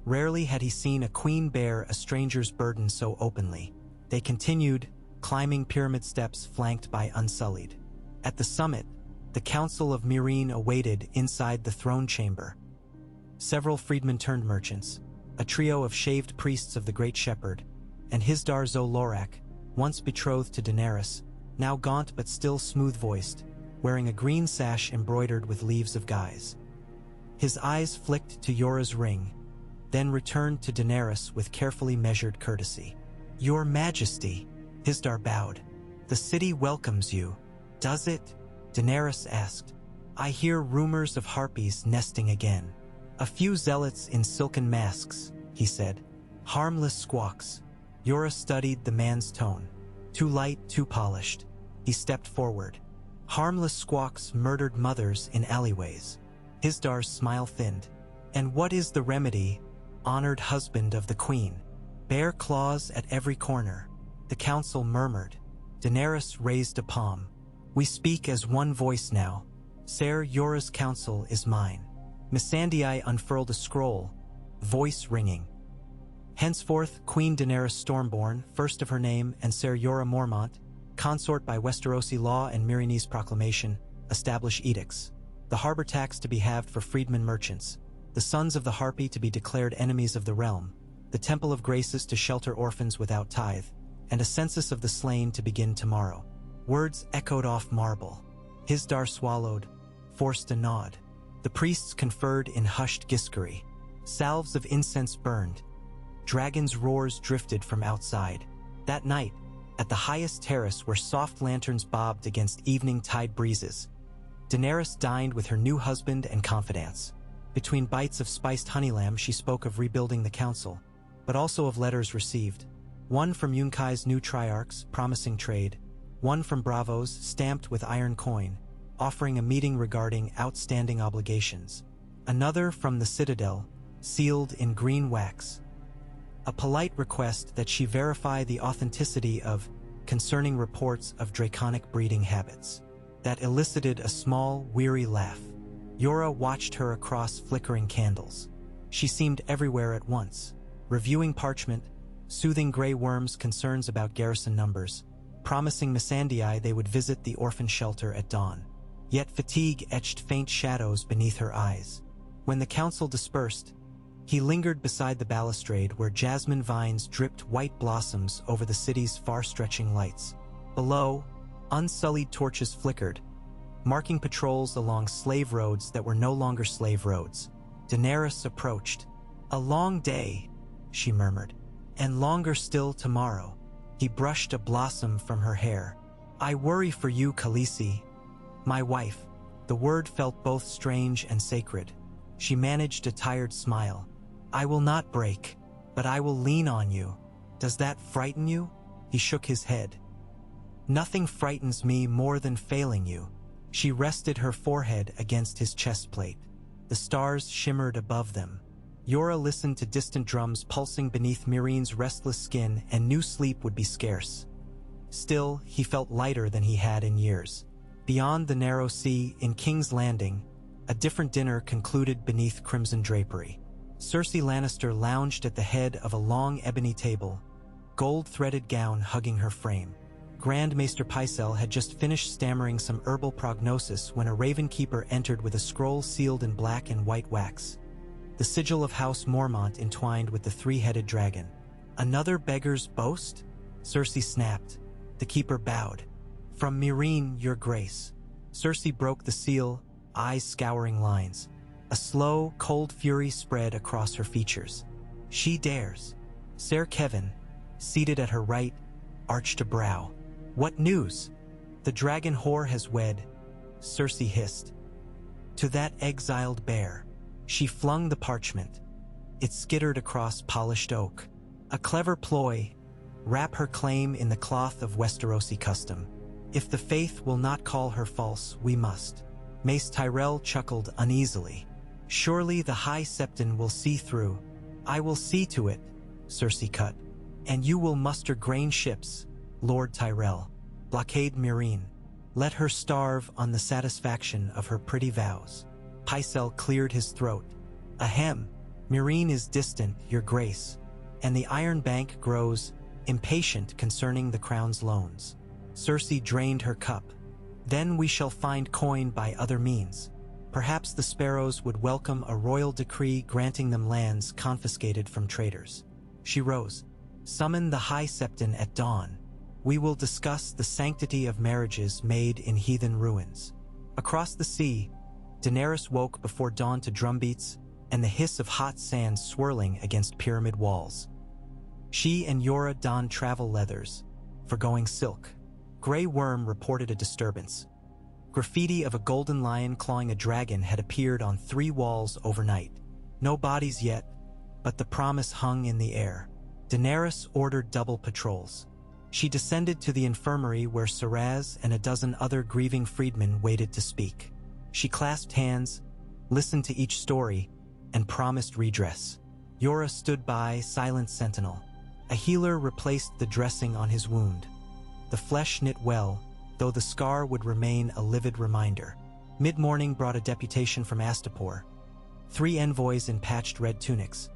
Rarely had he seen a queen bear a stranger's burden so openly. They continued, climbing pyramid steps flanked by Unsullied. At the summit, the Council of Meereen awaited inside the throne chamber. Several freedmen turned merchants, a trio of shaved priests of the Great Shepherd, and Hisdar zo Lorak, once betrothed to Daenerys, now gaunt but still smooth-voiced, wearing a green sash embroidered with leaves of guise. His eyes flicked to Jorah's ring, then returned to Daenerys with carefully measured courtesy. "Your Majesty," Hisdar bowed. "The city welcomes you, does it?" Daenerys asked. "I hear rumors of harpies nesting again." "A few zealots in silken masks," he said. "Harmless squawks." Jorah studied the man's tone. Too light, too polished. He stepped forward. "Harmless squawks murdered mothers in alleyways." Hisdar's smile thinned. "And what is the remedy, honored husband of the queen?" "Bear claws at every corner," the council murmured. Daenerys raised a palm. "We speak as one voice now. Ser Jorah's counsel is mine." Missandei unfurled a scroll, voice ringing. "Henceforth, Queen Daenerys Stormborn, first of her name, and Ser Jorah Mormont, consort by Westerosi law and Meereenese proclamation, establish edicts. The harbor tax to be halved for freedmen merchants, the sons of the Harpy to be declared enemies of the realm, the Temple of Graces to shelter orphans without tithe, and a census of the slain to begin tomorrow." Words echoed off marble. Hisdar swallowed, forced a nod. The priests conferred in hushed giskery. Salves of incense burned. Dragons' roars drifted from outside. That night, at the highest terrace where soft lanterns bobbed against evening tide breezes, Daenerys dined with her new husband and confidants. Between bites of spiced honey lamb, she spoke of rebuilding the council, but also of letters received. One from Yunkai's new triarchs, promising trade. One from Bravos, stamped with iron coin, offering a meeting regarding outstanding obligations. Another from the Citadel, sealed in green wax. A polite request that she verify the authenticity of concerning reports of draconic breeding habits. That elicited a small, weary laugh. Jorah watched her across flickering candles. She seemed everywhere at once, reviewing parchment, soothing Grey Worm's concerns about garrison numbers, promising Missandei they would visit the orphan shelter at dawn. Yet fatigue etched faint shadows beneath her eyes. When the council dispersed, he lingered beside the balustrade where jasmine vines dripped white blossoms over the city's far-stretching lights. Below, unsullied torches flickered, marking patrols along slave roads that were no longer slave roads. Daenerys approached. "A long day," she murmured, "and longer still tomorrow." He brushed a blossom from her hair. "I worry for you, Khaleesi, my wife." The word felt both strange and sacred. She managed a tired smile. "I will not break, but I will lean on you. Does that frighten you?" He shook his head. "Nothing frightens me more than failing you." She rested her forehead against his chest plate. The stars shimmered above them. Jorah listened to distant drums pulsing beneath Meereen's restless skin, and knew sleep would be scarce. Still, he felt lighter than he had in years. Beyond the narrow sea, in King's Landing, a different dinner concluded beneath crimson drapery. Cersei Lannister lounged at the head of a long ebony table, gold-threaded gown hugging her frame. Grand Maester Pycelle had just finished stammering some herbal prognosis when a raven keeper entered with a scroll sealed in black and white wax. The sigil of House Mormont entwined with the three-headed dragon. "Another beggar's boast?" Cersei snapped. The keeper bowed. "From Meereen, your grace." Cersei broke the seal, eyes scouring lines. A slow, cold fury spread across her features. "She dares." Ser Kevin, seated at her right, arched a brow. "What news?" "The dragon whore has wed," Cersei hissed. "To that exiled bear." She flung the parchment. It skittered across polished oak. A clever ploy. Wrap her claim in the cloth of Westerosi custom. If the faith will not call her false, we must. Mace Tyrell chuckled uneasily. Surely the High Septon will see through. I will see to it, Cersei cut. And you will muster grain ships, Lord Tyrell. Blockade Meereen. Let her starve on the satisfaction of her pretty vows. Pycelle cleared his throat. Ahem, Meereen is distant, your grace, and the Iron Bank grows impatient concerning the crown's loans. Cersei drained her cup. Then we shall find coin by other means. Perhaps the Sparrows would welcome a royal decree granting them lands confiscated from traitors. She rose. Summon the High Septon at dawn. We will discuss the sanctity of marriages made in heathen ruins. Across the sea, Daenerys woke before dawn to drumbeats and the hiss of hot sand swirling against pyramid walls. She and Jorah donned travel leathers, forgoing silk. Grey Worm reported a disturbance. Graffiti of a golden lion clawing a dragon had appeared on 3 walls overnight. No bodies yet, but the promise hung in the air. Daenerys ordered double patrols. She descended to the infirmary where Saraz and a dozen other grieving freedmen waited to speak. She clasped hands, listened to each story, and promised redress. Jorah stood by, silent sentinel. A healer replaced the dressing on his wound. The flesh knit well, though the scar would remain a livid reminder. Mid-morning brought a deputation from Astapor. 3 envoys in patched red tunics,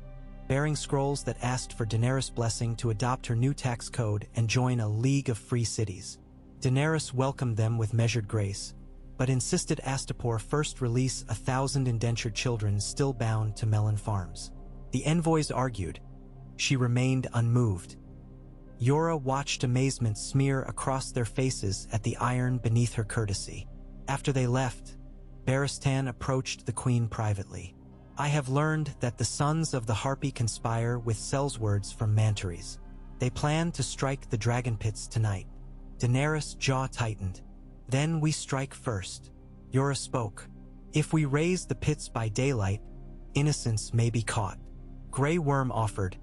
bearing scrolls that asked for Daenerys' blessing to adopt her new tax code and join a League of Free Cities. Daenerys welcomed them with measured grace, but insisted Astapor first release 1,000 indentured children still bound to melon farms. The envoys argued. She remained unmoved. Jorah watched amazement smear across their faces at the iron beneath her courtesy. After they left, Barristan approached the queen privately. I have learned that the sons of the Harpy conspire with sellswords from Mantaries. They plan to strike the dragon pits tonight. Daenerys' jaw tightened. Then we strike first. Jorah spoke. If we raise the pits by daylight, innocents may be caught. Grey Worm offered.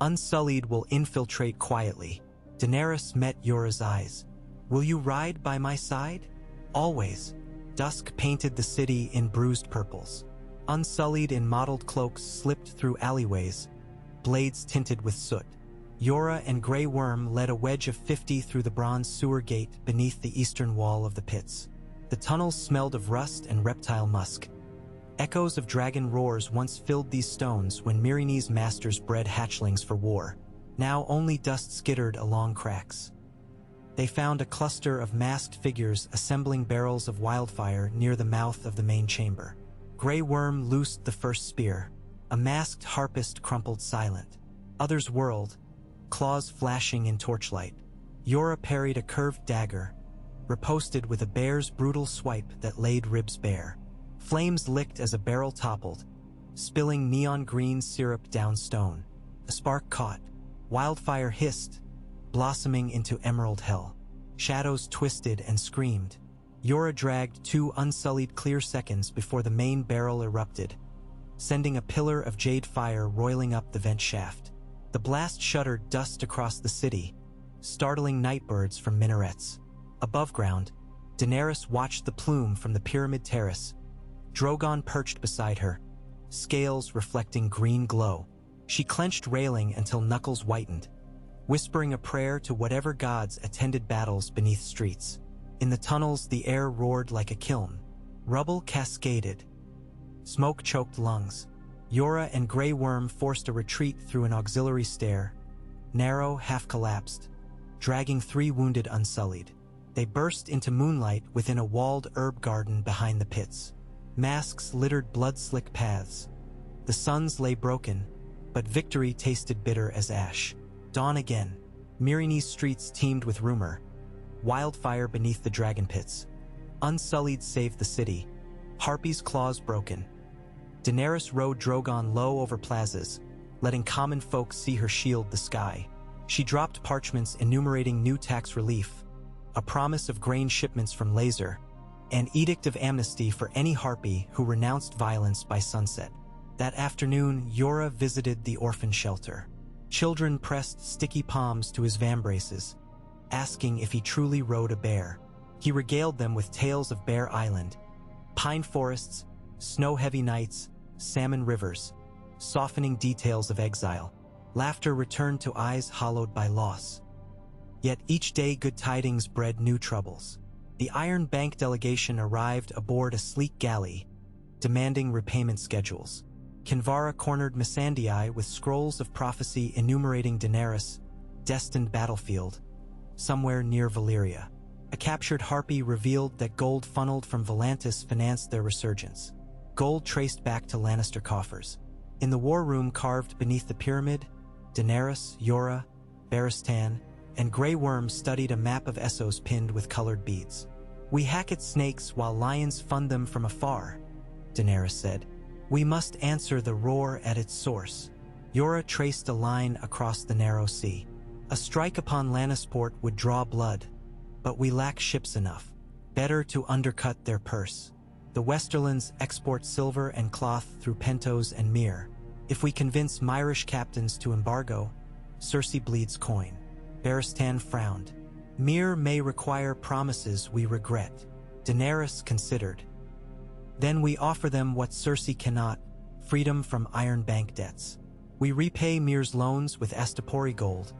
Unsullied will infiltrate quietly. Daenerys met Jorah's eyes. Will you ride by my side? Always. Dusk painted the city in bruised purples. Unsullied in mottled cloaks slipped through alleyways, blades tinted with soot. Jorah and Grey Worm led a wedge of 50 through the bronze sewer gate beneath the eastern wall of the pits. The tunnels smelled of rust and reptile musk. Echoes of dragon roars once filled these stones when Meereen's masters bred hatchlings for war. Now only dust skittered along cracks. They found a cluster of masked figures assembling barrels of wildfire near the mouth of the main chamber. Grey Worm loosed the first spear. A masked harpist crumpled silent. Others whirled, claws flashing in torchlight. Jorah parried a curved dagger, riposted with a bear's brutal swipe that laid ribs bare. Flames licked as a barrel toppled, spilling neon green syrup down stone. A spark caught. Wildfire hissed, blossoming into emerald hell. Shadows twisted and screamed. Jorah dragged 2 unsullied clear seconds before the main barrel erupted, sending a pillar of jade fire roiling up the vent shaft. The blast shuddered dust across the city, startling nightbirds from minarets. Above ground, Daenerys watched the plume from the pyramid terrace. Drogon perched beside her, scales reflecting green glow. She clenched railing until knuckles whitened, whispering a prayer to whatever gods attended battles beneath streets. In the tunnels, the air roared like a kiln. Rubble cascaded. Smoke choked lungs. Jorah and Grey Worm forced a retreat through an auxiliary stair, narrow, half-collapsed, dragging 3 wounded Unsullied. They burst into moonlight within a walled herb garden behind the pits. Masks littered blood-slick paths. The suns lay broken, but victory tasted bitter as ash. Dawn again. Meereen's streets teemed with rumor. Wildfire beneath the dragon pits. Unsullied saved the city. Harpy's claws broken. Daenerys rode Drogon low over plazas, letting common folk see her shield the sky. She dropped parchments enumerating new tax relief, a promise of grain shipments from Laser, an edict of amnesty for any Harpy who renounced violence by sunset. That afternoon, Jorah visited the orphan shelter. Children pressed sticky palms to his vambraces, asking if he truly rode a bear. He regaled them with tales of Bear Island, pine forests, snow-heavy nights, salmon rivers, softening details of exile. Laughter returned to eyes hollowed by loss. Yet each day good tidings bred new troubles. The Iron Bank delegation arrived aboard a sleek galley, demanding repayment schedules. Kinvara cornered Missandei with scrolls of prophecy enumerating Daenerys' destined battlefield, somewhere near Valyria. A captured harpy revealed that gold funneled from Volantis financed their resurgence. Gold traced back to Lannister coffers. In the war room carved beneath the pyramid, Daenerys, Jorah, Barristan, and Grey Worm studied a map of Essos pinned with colored beads. "We hack at snakes while lions fund them from afar," Daenerys said. "We must answer the roar at its source." Jorah traced a line across the narrow sea. "A strike upon Lannisport would draw blood, but we lack ships enough. Better to undercut their purse. The Westerlands export silver and cloth through Pentos and Myr. If we convince Myrish captains to embargo, Cersei bleeds coin." Barristan frowned. "Myr may require promises we regret." Daenerys considered. "Then we offer them what Cersei cannot, freedom from Iron Bank debts. We repay Myr's loans with Astapori gold,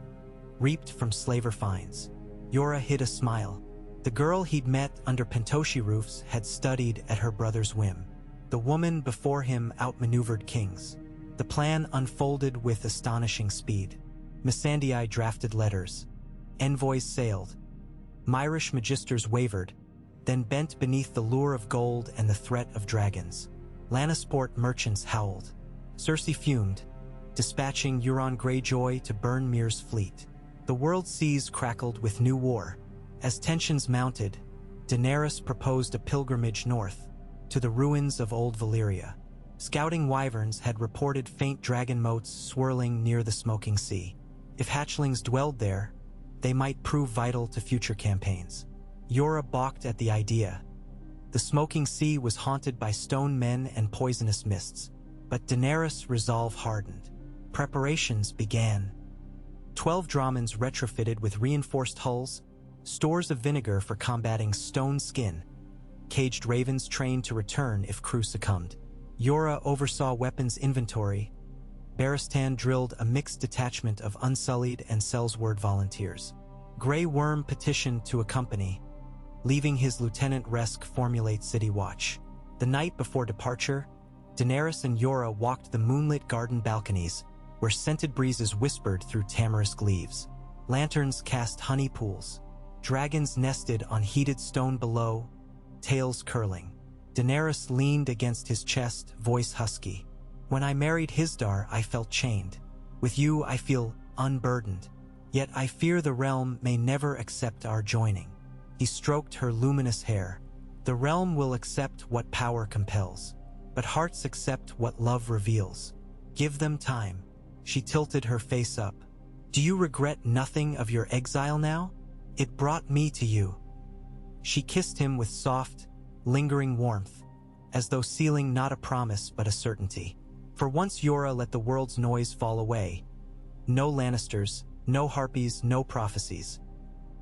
reaped from slaver fines." Jorah hid a smile. The girl he'd met under Pentoshi roofs had studied at her brother's whim. The woman before him outmaneuvered kings. The plan unfolded with astonishing speed. Missandei drafted letters. Envoys sailed. Myrish magisters wavered, then bent beneath the lure of gold and the threat of dragons. Lannisport merchants howled. Cersei fumed, dispatching Euron Greyjoy to burn Myr's fleet. The world seas crackled with new war. As tensions mounted, Daenerys proposed a pilgrimage north, to the ruins of old Valyria. Scouting wyverns had reported faint dragon motes swirling near the smoking sea. If hatchlings dwelled there, they might prove vital to future campaigns. Jorah balked at the idea. The smoking sea was haunted by stone men and poisonous mists, but Daenerys' resolve hardened. Preparations began. 12 Dromans retrofitted with reinforced hulls, stores of vinegar for combating stone skin, caged ravens trained to return if crew succumbed. Jorah oversaw weapons inventory. Barristan drilled a mixed detachment of Unsullied and Sellsword volunteers. Grey Worm petitioned to accompany, leaving his Lieutenant Resk formulate city watch. The night before departure, Daenerys and Jorah walked the moonlit garden balconies, where scented breezes whispered through tamarisk leaves. Lanterns cast honey pools. Dragons nested on heated stone below, tails curling. Daenerys leaned against his chest, voice husky. "When I married Hisdar, I felt chained. With you, I feel unburdened. Yet I fear the realm may never accept our joining." He stroked her luminous hair. "The realm will accept what power compels, but hearts accept what love reveals. Give them time." She tilted her face up. "Do you regret nothing of your exile now? It brought me to you." She kissed him with soft, lingering warmth, as though sealing not a promise but a certainty. For once Jorah let the world's noise fall away. No Lannisters, no harpies, no prophecies.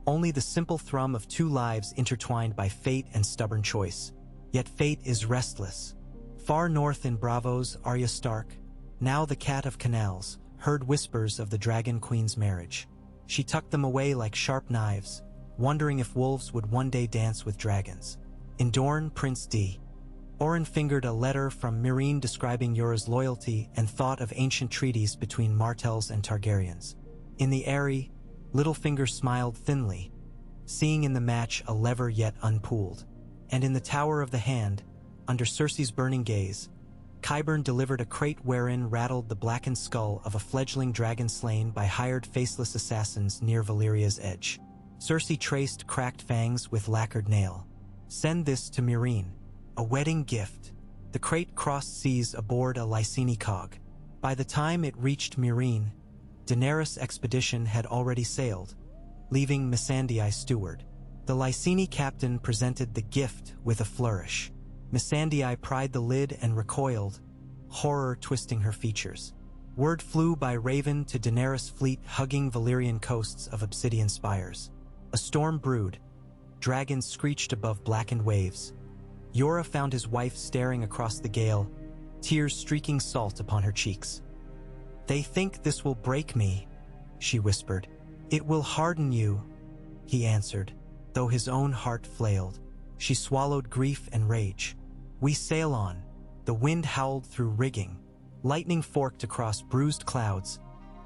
Only the simple thrum of two lives intertwined by fate and stubborn choice. Yet fate is restless. Far north in Braavos, Arya Stark, now the Cat of Canals, heard whispers of the Dragon Queen's marriage. She tucked them away like sharp knives, wondering if wolves would one day dance with dragons. In Dorne, Prince D. Oren fingered a letter from Meereen describing Jorah's loyalty and thought of ancient treaties between Martells and Targaryens. In the Eyrie, Littlefinger smiled thinly, seeing in the match a lever yet unpooled. And in the Tower of the Hand, under Cersei's burning gaze, Qyburn delivered a crate wherein rattled the blackened skull of a fledgling dragon slain by hired faceless assassins near Valyria's edge. Cersei traced cracked fangs with lacquered nail. "Send this to Meereen. A wedding gift." The crate crossed seas aboard a Lyseni cog. By the time it reached Meereen, Daenerys' expedition had already sailed, leaving Missandei steward. The Lyseni captain presented the gift with a flourish. Missandei pried the lid and recoiled, horror twisting her features. Word flew by raven to Daenerys' fleet hugging Valyrian coasts of obsidian spires. A storm brewed. Dragons screeched above blackened waves. Jorah found his wife staring across the gale, tears streaking salt upon her cheeks. "They think this will break me," she whispered. "It will harden you," he answered, though his own heart flailed. She swallowed grief and rage. "We sail on." The wind howled through rigging. Lightning forked across bruised clouds,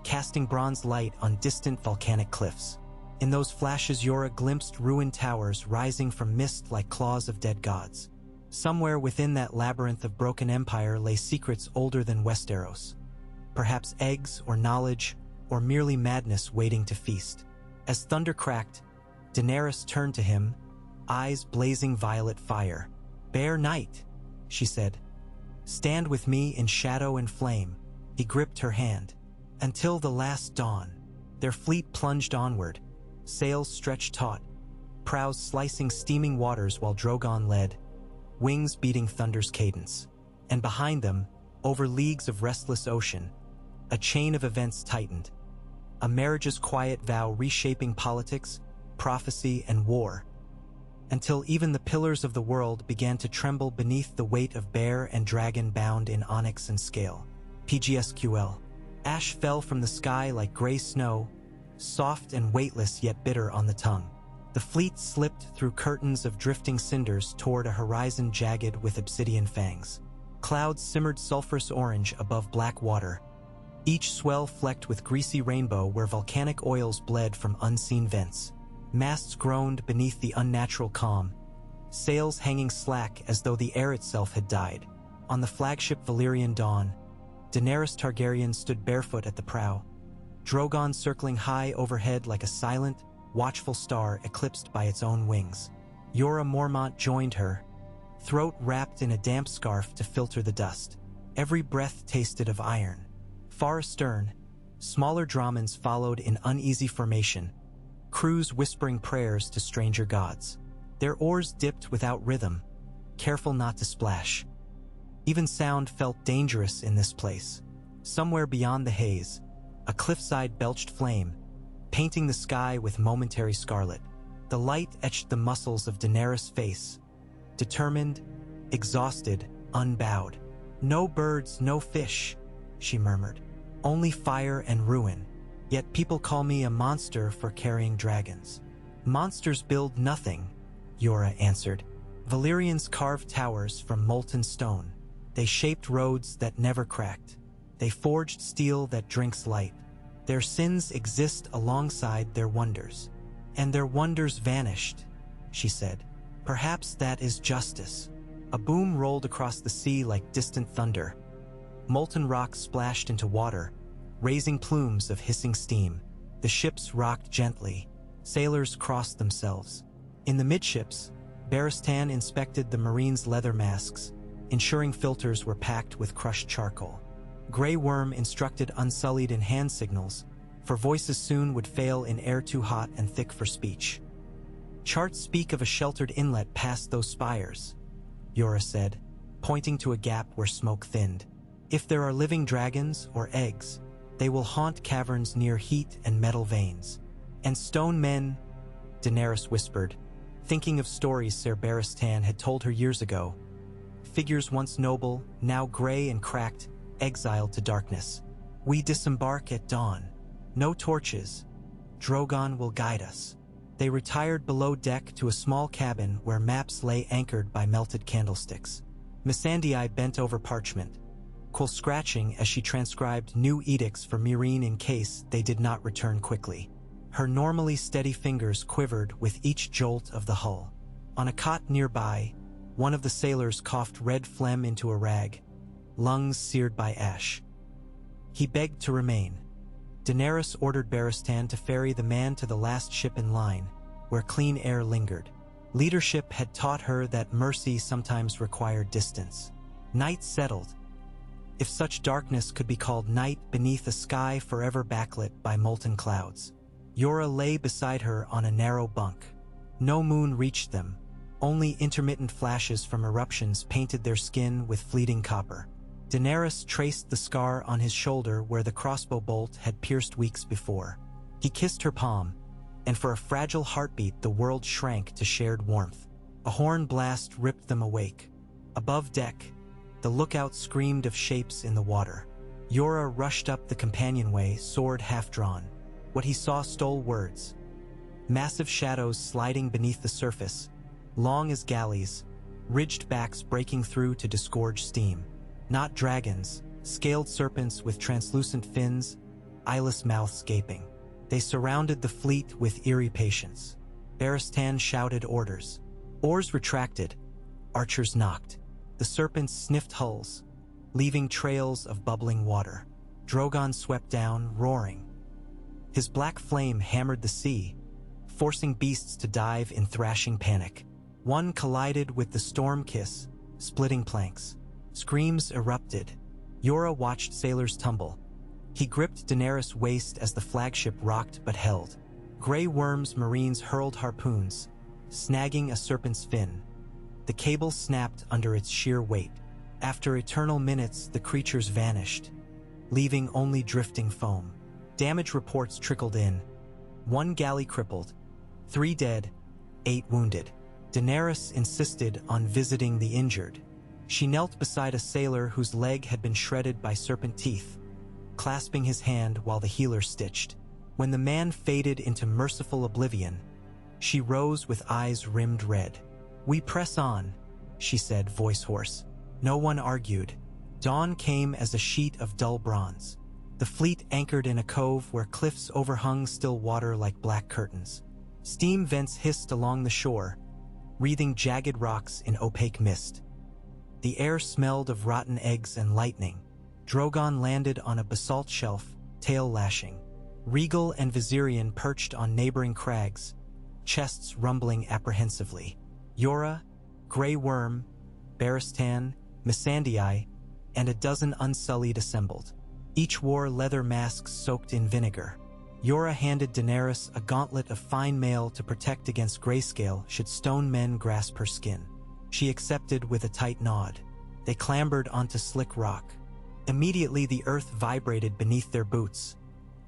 casting bronze light on distant volcanic cliffs. In those flashes, Jorah glimpsed ruined towers rising from mist like claws of dead gods. Somewhere within that labyrinth of broken empire lay secrets older than Westeros. Perhaps eggs or knowledge, or merely madness waiting to feast. As thunder cracked, Daenerys turned to him, eyes blazing violet fire. "Bear Knight," she said. "Stand with me in shadow and flame." He gripped her hand. Until the last dawn, their fleet plunged onward, sails stretched taut, prows slicing steaming waters while Drogon led, wings beating thunder's cadence. And behind them, over leagues of restless ocean, a chain of events tightened. A marriage's quiet vow reshaping politics, prophecy, and war, until even the pillars of the world began to tremble beneath the weight of bear and dragon bound in onyx and scale. PGSQL. Ash fell from the sky like gray snow, soft and weightless yet bitter on the tongue. The fleet slipped through curtains of drifting cinders toward a horizon jagged with obsidian fangs. Clouds simmered sulphurous orange above black water, each swell flecked with greasy rainbow where volcanic oils bled from unseen vents. Masts groaned beneath the unnatural calm, sails hanging slack as though the air itself had died. On the flagship Valyrian Dawn, Daenerys Targaryen stood barefoot at the prow, Drogon circling high overhead like a silent, watchful star eclipsed by its own wings. Jorah Mormont joined her, throat wrapped in a damp scarf to filter the dust. Every breath tasted of iron. Far astern, smaller Dromans followed in uneasy formation, crews whispering prayers to stranger gods. Their oars dipped without rhythm, careful not to splash. Even sound felt dangerous in this place. Somewhere beyond the haze, a cliffside belched flame, painting the sky with momentary scarlet. The light etched the muscles of Daenerys' face, determined, exhausted, unbowed. "No birds, no fish," she murmured. "Only fire and ruin. Yet people call me a monster for carrying dragons." "Monsters build nothing," Jorah answered. "Valyrians carved towers from molten stone. They shaped roads that never cracked. They forged steel that drinks light. Their sins exist alongside their wonders. And their wonders vanished," she said. "Perhaps that is justice." A boom rolled across the sea like distant thunder. Molten rock splashed into water, raising plumes of hissing steam. The ships rocked gently. Sailors crossed themselves. In the midships, Barristan inspected the Marines' leather masks, ensuring filters were packed with crushed charcoal. Grey Worm instructed Unsullied in hand signals, for voices soon would fail in air too hot and thick for speech. "Charts speak of a sheltered inlet past those spires," Jorah said, pointing to a gap where smoke thinned. "If there are living dragons or eggs, they will haunt caverns near heat and metal veins. And stone men," Daenerys whispered, thinking of stories Ser Barristan had told her years ago. "Figures once noble, now gray and cracked, exiled to darkness. We disembark at dawn. No torches. Drogon will guide us." They retired below deck to a small cabin where maps lay anchored by melted candlesticks. Missandei bent over parchment, quill scratching as she transcribed new edicts for Meereen in case they did not return quickly. Her normally steady fingers quivered with each jolt of the hull. On a cot nearby, one of the sailors coughed red phlegm into a rag, lungs seared by ash. He begged to remain. Daenerys ordered Barristan to ferry the man to the last ship in line, where clean air lingered. Leadership had taught her that mercy sometimes required distance. Night settled, if such darkness could be called night beneath a sky forever backlit by molten clouds. Jorah lay beside her on a narrow bunk. No moon reached them, only intermittent flashes from eruptions painted their skin with fleeting copper. Daenerys traced the scar on his shoulder where the crossbow bolt had pierced weeks before. He kissed her palm, and for a fragile heartbeat the world shrank to shared warmth. A horn blast ripped them awake. Above deck, the lookout screamed of shapes in the water. Jorah rushed up the companionway, sword half-drawn. What he saw stole words. Massive shadows sliding beneath the surface, long as galleys, ridged backs breaking through to disgorge steam. Not dragons, scaled serpents with translucent fins, eyeless mouths gaping. They surrounded the fleet with eerie patience. Barristan shouted orders. Oars retracted, archers knocked. The serpents sniffed hulls, leaving trails of bubbling water. Drogon swept down, roaring. His black flame hammered the sea, forcing beasts to dive in thrashing panic. One collided with the storm kiss, splitting planks. Screams erupted. Jorah watched sailors tumble. He gripped Daenerys' waist as the flagship rocked but held. Grey worms marines hurled harpoons, snagging a serpent's fin. The cable snapped under its sheer weight. After eternal minutes, the creatures vanished, leaving only drifting foam. Damage reports trickled in. 1 galley crippled, 3 dead, 8 wounded. Daenerys insisted on visiting the injured. She knelt beside a sailor whose leg had been shredded by serpent teeth, clasping his hand while the healer stitched. When the man faded into merciful oblivion, she rose with eyes rimmed red. "We press on," she said, voice hoarse. No one argued. Dawn came as a sheet of dull bronze. The fleet anchored in a cove where cliffs overhung still water like black curtains. Steam vents hissed along the shore, wreathing jagged rocks in opaque mist. The air smelled of rotten eggs and lightning. Drogon landed on a basalt shelf, tail lashing. Regal and Viserion perched on neighboring crags, chests rumbling apprehensively. Jorah, Grey Worm, Barristan, Missandei, and a dozen unsullied assembled. Each wore leather masks soaked in vinegar. Jorah handed Daenerys a gauntlet of fine mail to protect against grayscale should stone men grasp her skin. She accepted with a tight nod. They clambered onto slick rock. Immediately the earth vibrated beneath their boots,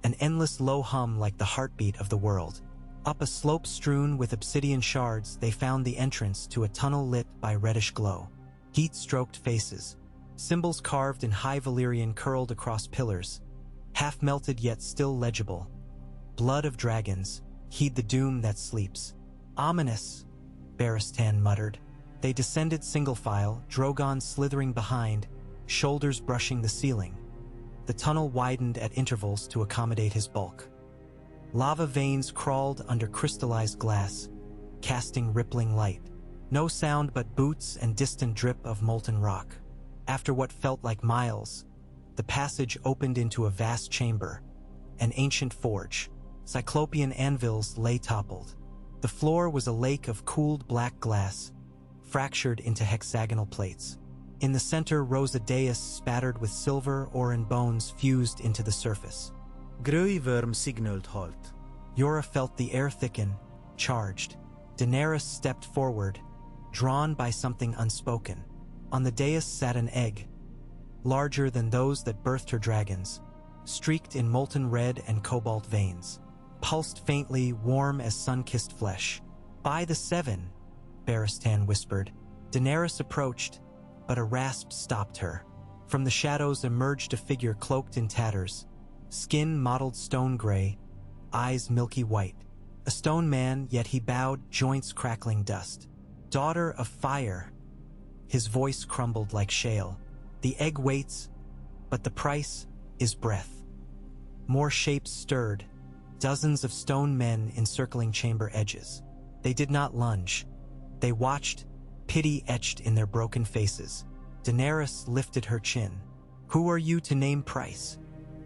an endless low hum like the heartbeat of the world. Up a slope strewn with obsidian shards, they found the entrance to a tunnel lit by reddish glow. Heat-stroked faces, symbols carved in high Valyrian curled across pillars, half-melted yet still legible. Blood of dragons, heed the doom that sleeps. Ominous, Barristan muttered. They descended single file, Drogon slithering behind, shoulders brushing the ceiling. The tunnel widened at intervals to accommodate his bulk. Lava veins crawled under crystallized glass, casting rippling light. No sound but boots and distant drip of molten rock. After what felt like miles, the passage opened into a vast chamber, an ancient forge. Cyclopean anvils lay toppled. The floor was a lake of cooled black glass, fractured into hexagonal plates. In the center rose a dais spattered with silver Oran bones fused into the surface. Gruyworm signaled halt. Jorah felt the air thicken, charged. Daenerys stepped forward, drawn by something unspoken. On the dais sat an egg, larger than those that birthed her dragons, streaked in molten red and cobalt veins, pulsed faintly, warm as sun-kissed flesh. "By the seven," Barristan whispered. Daenerys approached, but a rasp stopped her. From the shadows emerged a figure cloaked in tatters, skin mottled stone gray, eyes milky white. A stone man, yet he bowed, joints crackling dust. "Daughter of fire." His voice crumbled like shale. "The egg waits, but the price is breath." More shapes stirred, dozens of stone men encircling chamber edges. They did not lunge. They watched, pity etched in their broken faces. Daenerys lifted her chin. "Who are you to name price?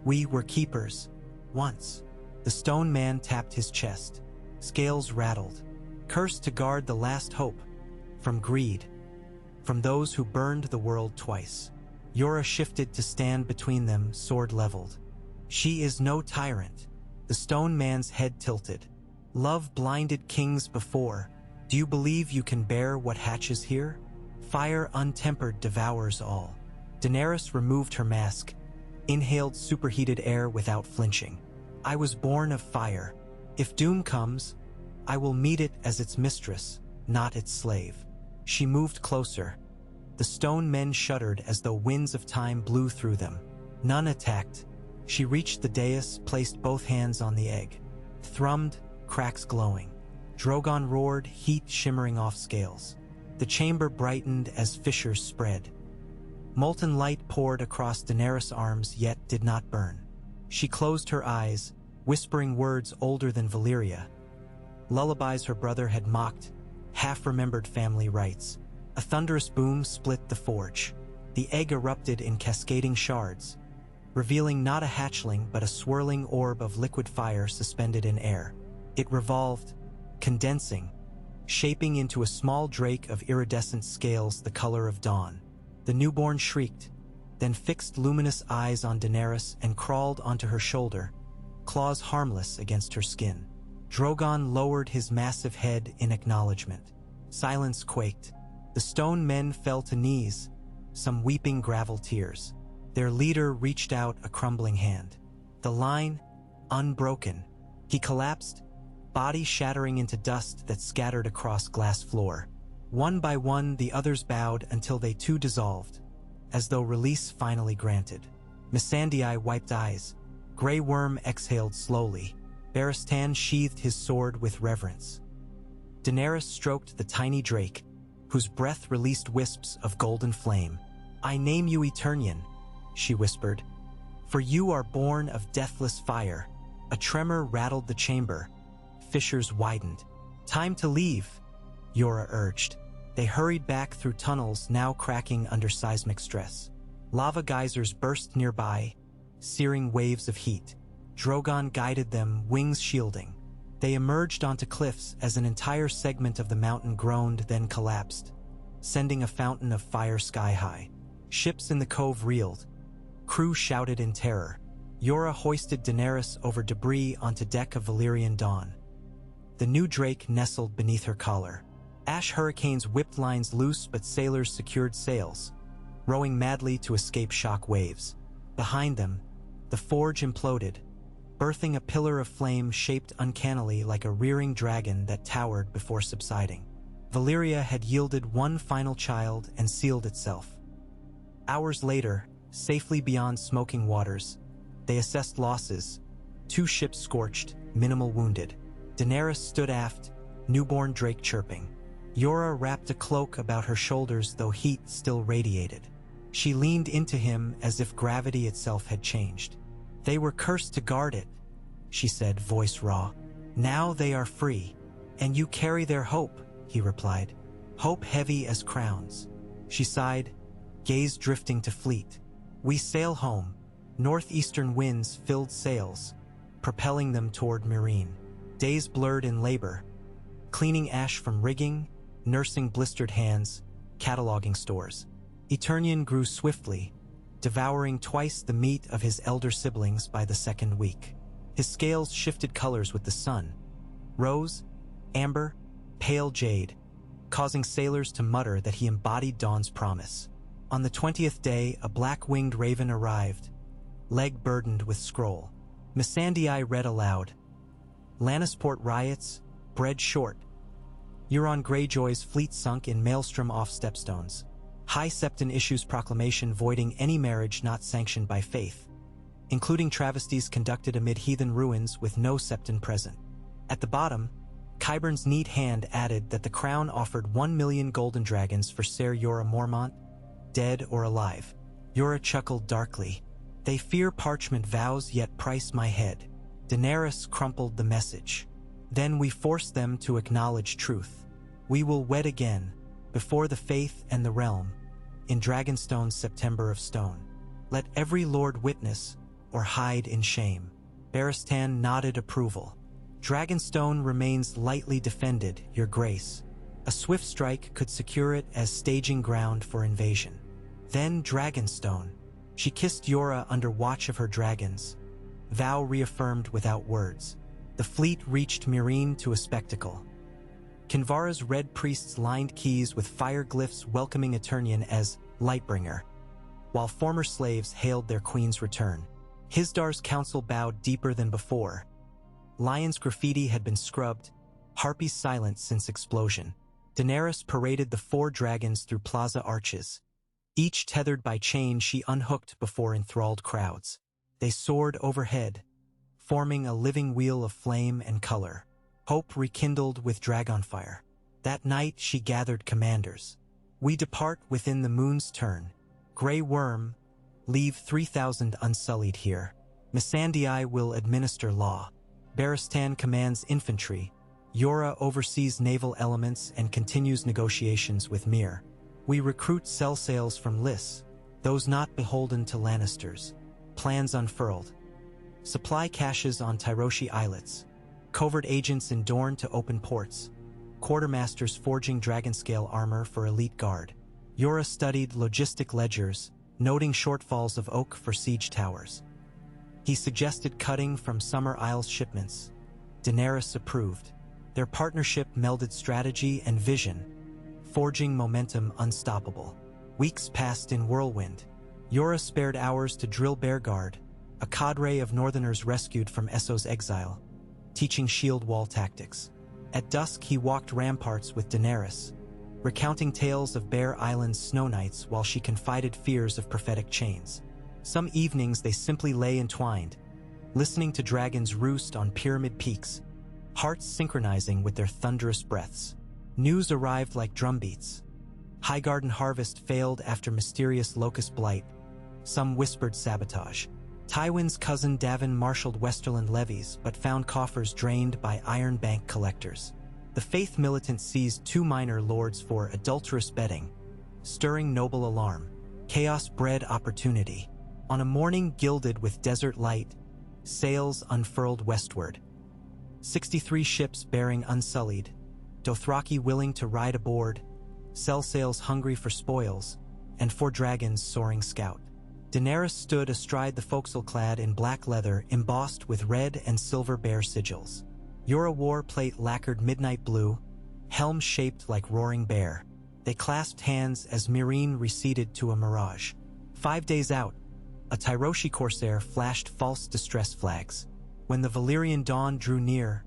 We were keepers, once." The stone man tapped his chest. Scales rattled. "Cursed to guard the last hope, from greed, from those who burned the world twice." Jorah shifted to stand between them, sword leveled. "She is no tyrant." The stone man's head tilted. "Love blinded kings before. Do you believe you can bear what hatches here? Fire untempered devours all." Daenerys removed her mask, inhaled superheated air without flinching. I was born of fire. If doom comes, I will meet it as its mistress, not its slave. She moved closer. The stone men shuddered as though winds of time blew through them. None attacked. She reached the dais, placed both hands on the egg. Thrummed, cracks glowing. Drogon roared, heat shimmering off scales. The chamber brightened as fissures spread. Molten light poured across Daenerys' arms, yet did not burn. She closed her eyes, whispering words older than Valyria. Lullabies her brother had mocked, half-remembered family rites. A thunderous boom split the forge. The egg erupted in cascading shards, revealing not a hatchling but a swirling orb of liquid fire suspended in air. It revolved, condensing, shaping into a small drake of iridescent scales the color of dawn. The newborn shrieked, then fixed luminous eyes on Daenerys and crawled onto her shoulder, claws harmless against her skin. Drogon lowered his massive head in acknowledgement. Silence quaked. The stone men fell to knees, some weeping gravel tears. Their leader reached out a crumbling hand. The line, unbroken. He collapsed, body shattering into dust that scattered across glass floor. One by one, the others bowed until they too dissolved, as though release finally granted. Missandei wiped eyes. Grey Worm exhaled slowly. Barristan sheathed his sword with reverence. Daenerys stroked the tiny drake, whose breath released wisps of golden flame. I name you Eternian, she whispered, for you are born of deathless fire. A tremor rattled the chamber. Fissures widened. Time to leave, Jorah urged. They hurried back through tunnels now cracking under seismic stress. Lava geysers burst nearby, searing waves of heat. Drogon guided them, wings shielding. They emerged onto cliffs as an entire segment of the mountain groaned, then collapsed, sending a fountain of fire sky-high. Ships in the cove reeled. Crew shouted in terror. Jorah hoisted Daenerys over debris onto deck of Valyrian Dawn. The new drake nestled beneath her collar. Ash hurricanes whipped lines loose, but sailors secured sails, rowing madly to escape shock waves. Behind them, the forge imploded, birthing a pillar of flame shaped uncannily like a rearing dragon that towered before subsiding. Valyria had yielded one final child and sealed itself. Hours later, safely beyond smoking waters, they assessed losses. 2 ships scorched, minimal wounded. Daenerys stood aft, newborn drake chirping. Jorah wrapped a cloak about her shoulders, though heat still radiated. She leaned into him as if gravity itself had changed. They were cursed to guard it, she said, voice raw. Now they are free, and you carry their hope, he replied. Hope heavy as crowns. She sighed, gaze drifting to fleet. We sail home. Northeastern winds filled sails, propelling them toward Meereen. Days blurred in labor, cleaning ash from rigging, nursing blistered hands, cataloging stores. Eternian grew swiftly, devouring twice the meat of his elder siblings by the second week. His scales shifted colors with the sun, rose, amber, pale jade, causing sailors to mutter that he embodied dawn's promise. On the 20th day, a black-winged raven arrived, leg burdened with scroll. Missandei read aloud. Lannisport riots, bred short. Euron Greyjoy's fleet sunk in maelstrom off stepstones. High Septon issues proclamation voiding any marriage not sanctioned by faith, including travesties conducted amid heathen ruins with no Septon present. At the bottom, Qyburn's neat hand added that the crown offered 1 million golden dragons for Ser Jorah Mormont, dead or alive. Jorah chuckled darkly. They fear parchment vows, yet price my head. Daenerys crumpled the message. Then we force them to acknowledge truth. We will wed again, before the faith and the realm, in Dragonstone's September of Stone. Let every lord witness, or hide in shame. Barristan nodded approval. Dragonstone remains lightly defended, Your Grace. A swift strike could secure it as staging ground for invasion. Then Dragonstone. She kissed Jorah under watch of her dragons, vow reaffirmed without words. The fleet reached Meereen to a spectacle. Kinvara's red priests lined quays with fire glyphs welcoming Eternian as Lightbringer. while former slaves hailed their queen's return. Hizdar's council bowed deeper than before. Lion's graffiti had been scrubbed, Harpy's silent since explosion. Daenerys paraded the 4 dragons through plaza arches. Each tethered by chain she unhooked before enthralled crowds. They soared overhead, forming a living wheel of flame and color. Hope rekindled with dragonfire. That night she gathered commanders. We depart within the moon's turn. Grey Worm, leave 3,000 unsullied here. Missandei will administer law. Barristan commands infantry. Jorah oversees naval elements and continues negotiations with Myr. We recruit cell sails from Lys, those not beholden to Lannisters. Plans unfurled. Supply caches on Tyroshi islets. Covert agents in Dorne to open ports. Quartermasters forging dragon-scale armor for elite guard. Jorah studied logistic ledgers, noting shortfalls of oak for siege towers. He suggested cutting from Summer Isles shipments. Daenerys approved. Their partnership melded strategy and vision, forging momentum unstoppable. Weeks passed in whirlwind. Jorah spared hours to drill Bearguard, a cadre of Northerners rescued from Esso's exile, teaching shield wall tactics. At dusk he walked ramparts with Daenerys, recounting tales of Bear Island's snow nights while she confided fears of prophetic chains. Some evenings they simply lay entwined, listening to dragons roost on pyramid peaks, hearts synchronizing with their thunderous breaths. News arrived like drumbeats. Highgarden harvest failed after mysterious locust blight. Some whispered sabotage. Tywin's cousin Davin marshaled Westerland levies but found coffers drained by Iron Bank collectors. The Faith militant seized 2 minor lords for adulterous betting, stirring noble alarm. Chaos bred opportunity. On a morning gilded with desert light, sails unfurled westward. 63 ships bearing unsullied, Dothraki willing to ride aboard, cell sails hungry for spoils, and 4 dragons soaring scout. Daenerys stood astride the forecastle clad in black leather embossed with red and silver bear sigils. Jorah wore plate lacquered midnight blue, helm shaped like roaring bear. They clasped hands as Meereen receded to a mirage. 5 days out, a Tyroshi corsair flashed false distress flags. When the Valyrian dawn drew near,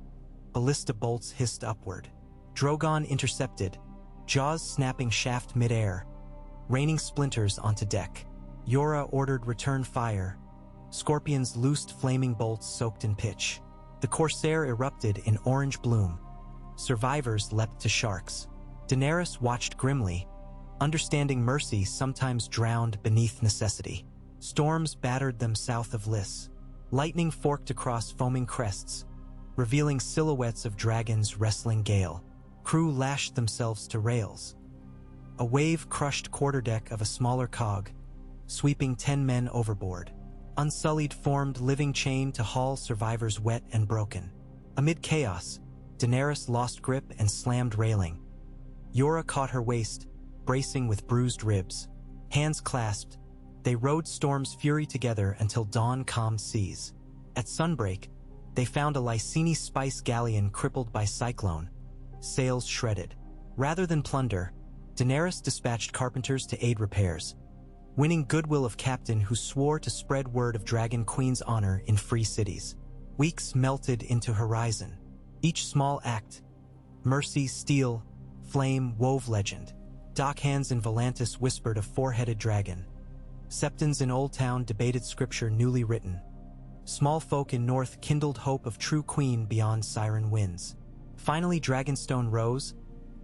ballista bolts hissed upward. Drogon intercepted, jaws snapping shaft midair, raining splinters onto deck. Jorah ordered return fire. Scorpions loosed flaming bolts soaked in pitch. The corsair erupted in orange bloom. Survivors leapt to sharks. Daenerys watched grimly, understanding mercy sometimes drowned beneath necessity. Storms battered them south of Lys. Lightning forked across foaming crests, revealing silhouettes of dragons wrestling gale. Crew lashed themselves to rails. A wave crushed quarterdeck of a smaller cog, sweeping 10 men overboard. Unsullied formed living chain to haul survivors wet and broken. Amid chaos, Daenerys lost grip and slammed railing. Jorah caught her waist, bracing with bruised ribs. Hands clasped, they rode storm's fury together until dawn calmed seas. At sunbreak, they found a Lyseni spice galleon crippled by cyclone, sails shredded. Rather than plunder, Daenerys dispatched carpenters to aid repairs, winning goodwill of captain who swore to spread word of Dragon Queen's honor in free cities. Weeks melted into horizon. Each small act, mercy, steel, flame, wove legend. Dockhands in Volantis whispered of 4-headed dragon. Septons in Old Town debated scripture newly written. Small folk in North kindled hope of true queen beyond siren winds. Finally Dragonstone rose,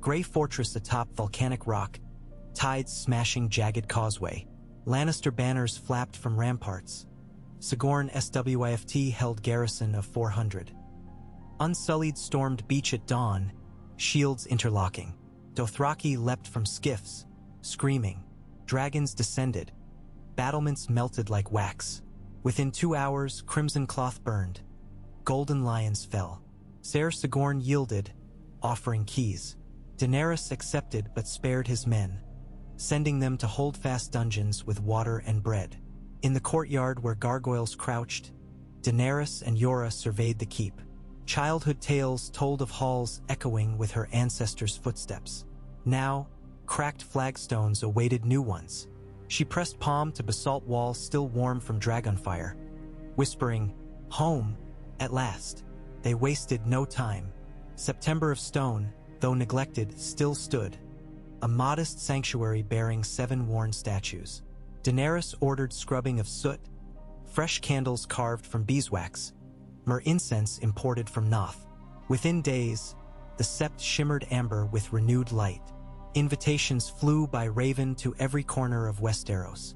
gray fortress atop volcanic rock, tides smashing jagged causeway. Lannister banners flapped from ramparts. Sigorn SWIFT held garrison of 400. Unsullied stormed beach at dawn, shields interlocking. Dothraki leapt from skiffs, screaming. Dragons descended. Battlements melted like wax. Within 2 hours, crimson cloth burned. Golden lions fell. Ser Sigorn yielded, offering keys. Daenerys accepted but spared his men, sending them to hold-fast dungeons with water and bread. In the courtyard where gargoyles crouched, Daenerys and Jorah surveyed the keep. Childhood tales told of halls echoing with her ancestors' footsteps. Now, cracked flagstones awaited new ones. She pressed palm to basalt wall still warm from dragonfire, whispering, "Home, at last." They wasted no time. September of Stone, though neglected, still stood, a modest sanctuary bearing 7 worn statues. Daenerys ordered scrubbing of soot, fresh candles carved from beeswax, myrrh incense imported from Noth. Within days, the sept shimmered amber with renewed light. Invitations flew by raven to every corner of Westeros.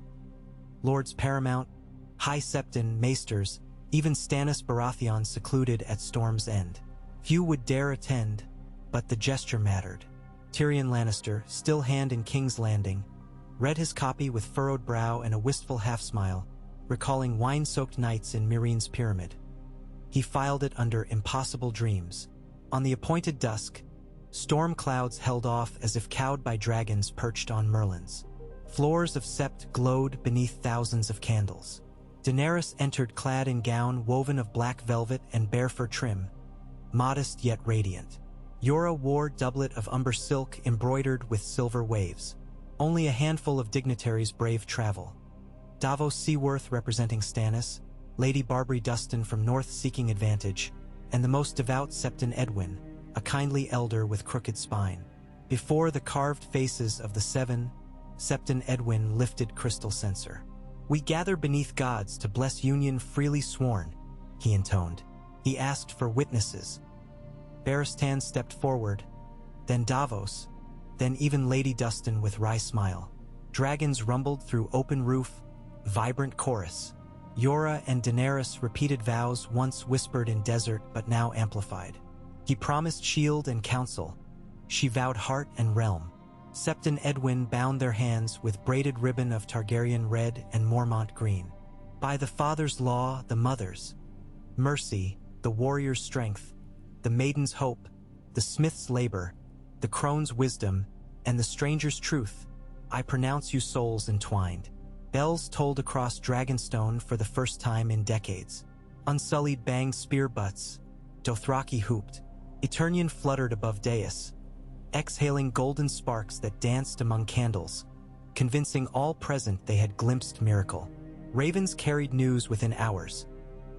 Lords paramount, high septon, maesters, even Stannis Baratheon secluded at Storm's End. Few would dare attend, but the gesture mattered. Tyrion Lannister, still hand in King's Landing, read his copy with furrowed brow and a wistful half-smile, recalling wine-soaked nights in Meereen's pyramid. He filed it under impossible dreams. On the appointed dusk, storm clouds held off as if cowed by dragons perched on merlins. Floors of sept glowed beneath thousands of candles. Daenerys entered clad in gown woven of black velvet and bear fur trim, modest yet radiant. Jorah wore doublet of umber silk embroidered with silver waves. Only a handful of dignitaries braved travel. Davos Seaworth representing Stannis, Lady Barbary Dustin from North seeking advantage, and the most devout Septon Edwin, a kindly elder with crooked spine. Before the carved faces of the 7, Septon Edwin lifted crystal censer. "We gather beneath gods to bless union freely sworn," he intoned. He asked for witnesses. Barristan stepped forward, then Davos, then even Lady Dustin with wry smile. Dragons rumbled through open roof, vibrant chorus. Jorah and Daenerys repeated vows once whispered in desert but now amplified. He promised shield and counsel. She vowed heart and realm. Septon Edwin bound their hands with braided ribbon of Targaryen red and Mormont green. By the father's law, the mother's mercy, the warrior's strength, the maiden's hope, the smith's labor, the crone's wisdom, and the stranger's truth, I pronounce you souls entwined. Bells tolled across Dragonstone for the first time in decades. Unsullied banged spear butts. Dothraki hooped. Eternian fluttered above dais, exhaling golden sparks that danced among candles, convincing all present they had glimpsed miracle. Ravens carried news within hours.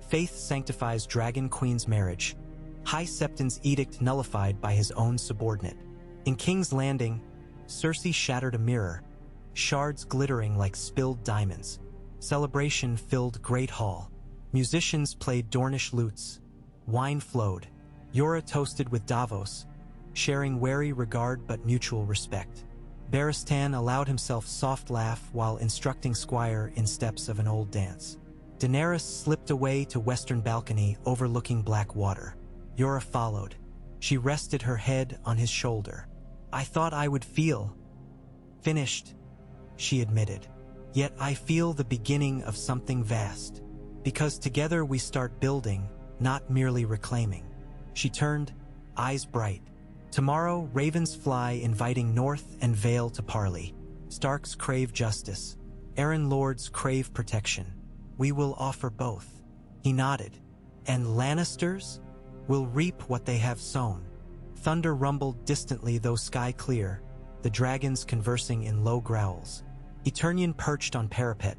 Faith sanctifies Dragon Queen's marriage. High Septon's edict nullified by his own subordinate. In King's Landing, Cersei shattered a mirror, shards glittering like spilled diamonds. Celebration filled Great Hall. Musicians played Dornish lutes. Wine flowed. Jorah toasted with Davos, sharing wary regard but mutual respect. Barristan allowed himself soft laugh while instructing Squire in steps of an old dance. Daenerys slipped away to western balcony overlooking black water. Jorah followed. She rested her head on his shoulder. "I thought I would feel finished," she admitted. "Yet I feel the beginning of something vast. Because together we start building, not merely reclaiming." She turned, eyes bright. "Tomorrow, ravens fly inviting North and Vale to parley. Starks crave justice. Arryn Lords crave protection. We will offer both." He nodded. "And Lannisters will reap what they have sown." Thunder rumbled distantly though sky clear, the dragons conversing in low growls. Eternian perched on parapet,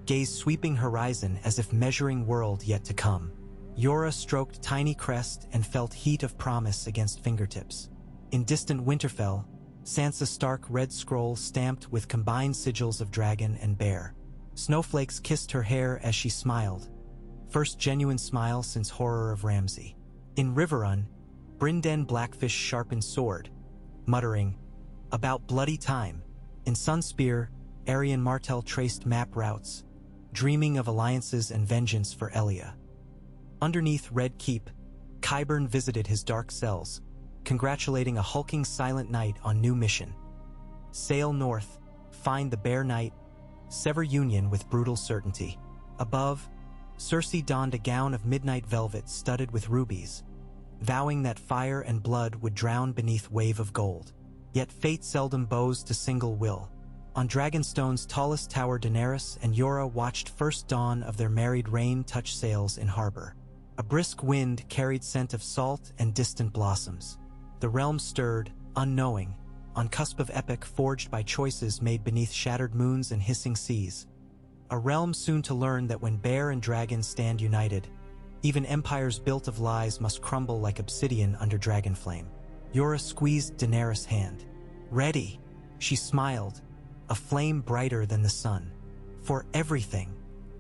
gaze sweeping horizon as if measuring world yet to come. Jorah stroked tiny crest and felt heat of promise against fingertips. In distant Winterfell, Sansa Stark red scroll stamped with combined sigils of dragon and bear. Snowflakes kissed her hair as she smiled, first genuine smile since horror of Ramsay. In Riverrun, Brynden Blackfish sharpened sword, muttering, "About bloody time." In Sunspear, Arian Martell traced map routes, dreaming of alliances and vengeance for Elia. Underneath Red Keep, Qyburn visited his dark cells, congratulating a hulking silent knight on new mission. Sail north, find the Bear Knight, sever union with brutal certainty. Above, Cersei donned a gown of midnight velvet studded with rubies, vowing that fire and blood would drown beneath wave of gold. Yet fate seldom bows to single will. On Dragonstone's tallest tower, Daenerys and Jorah watched first dawn of their married reign touch sails in harbor. A brisk wind carried scent of salt and distant blossoms. The realm stirred, unknowing, on cusp of epic forged by choices made beneath shattered moons and hissing seas. A realm soon to learn that when bear and dragon stand united, even empires built of lies must crumble like obsidian under dragon flame. Jorah squeezed Daenerys' hand. "Ready," she smiled, a flame brighter than the sun. "For everything."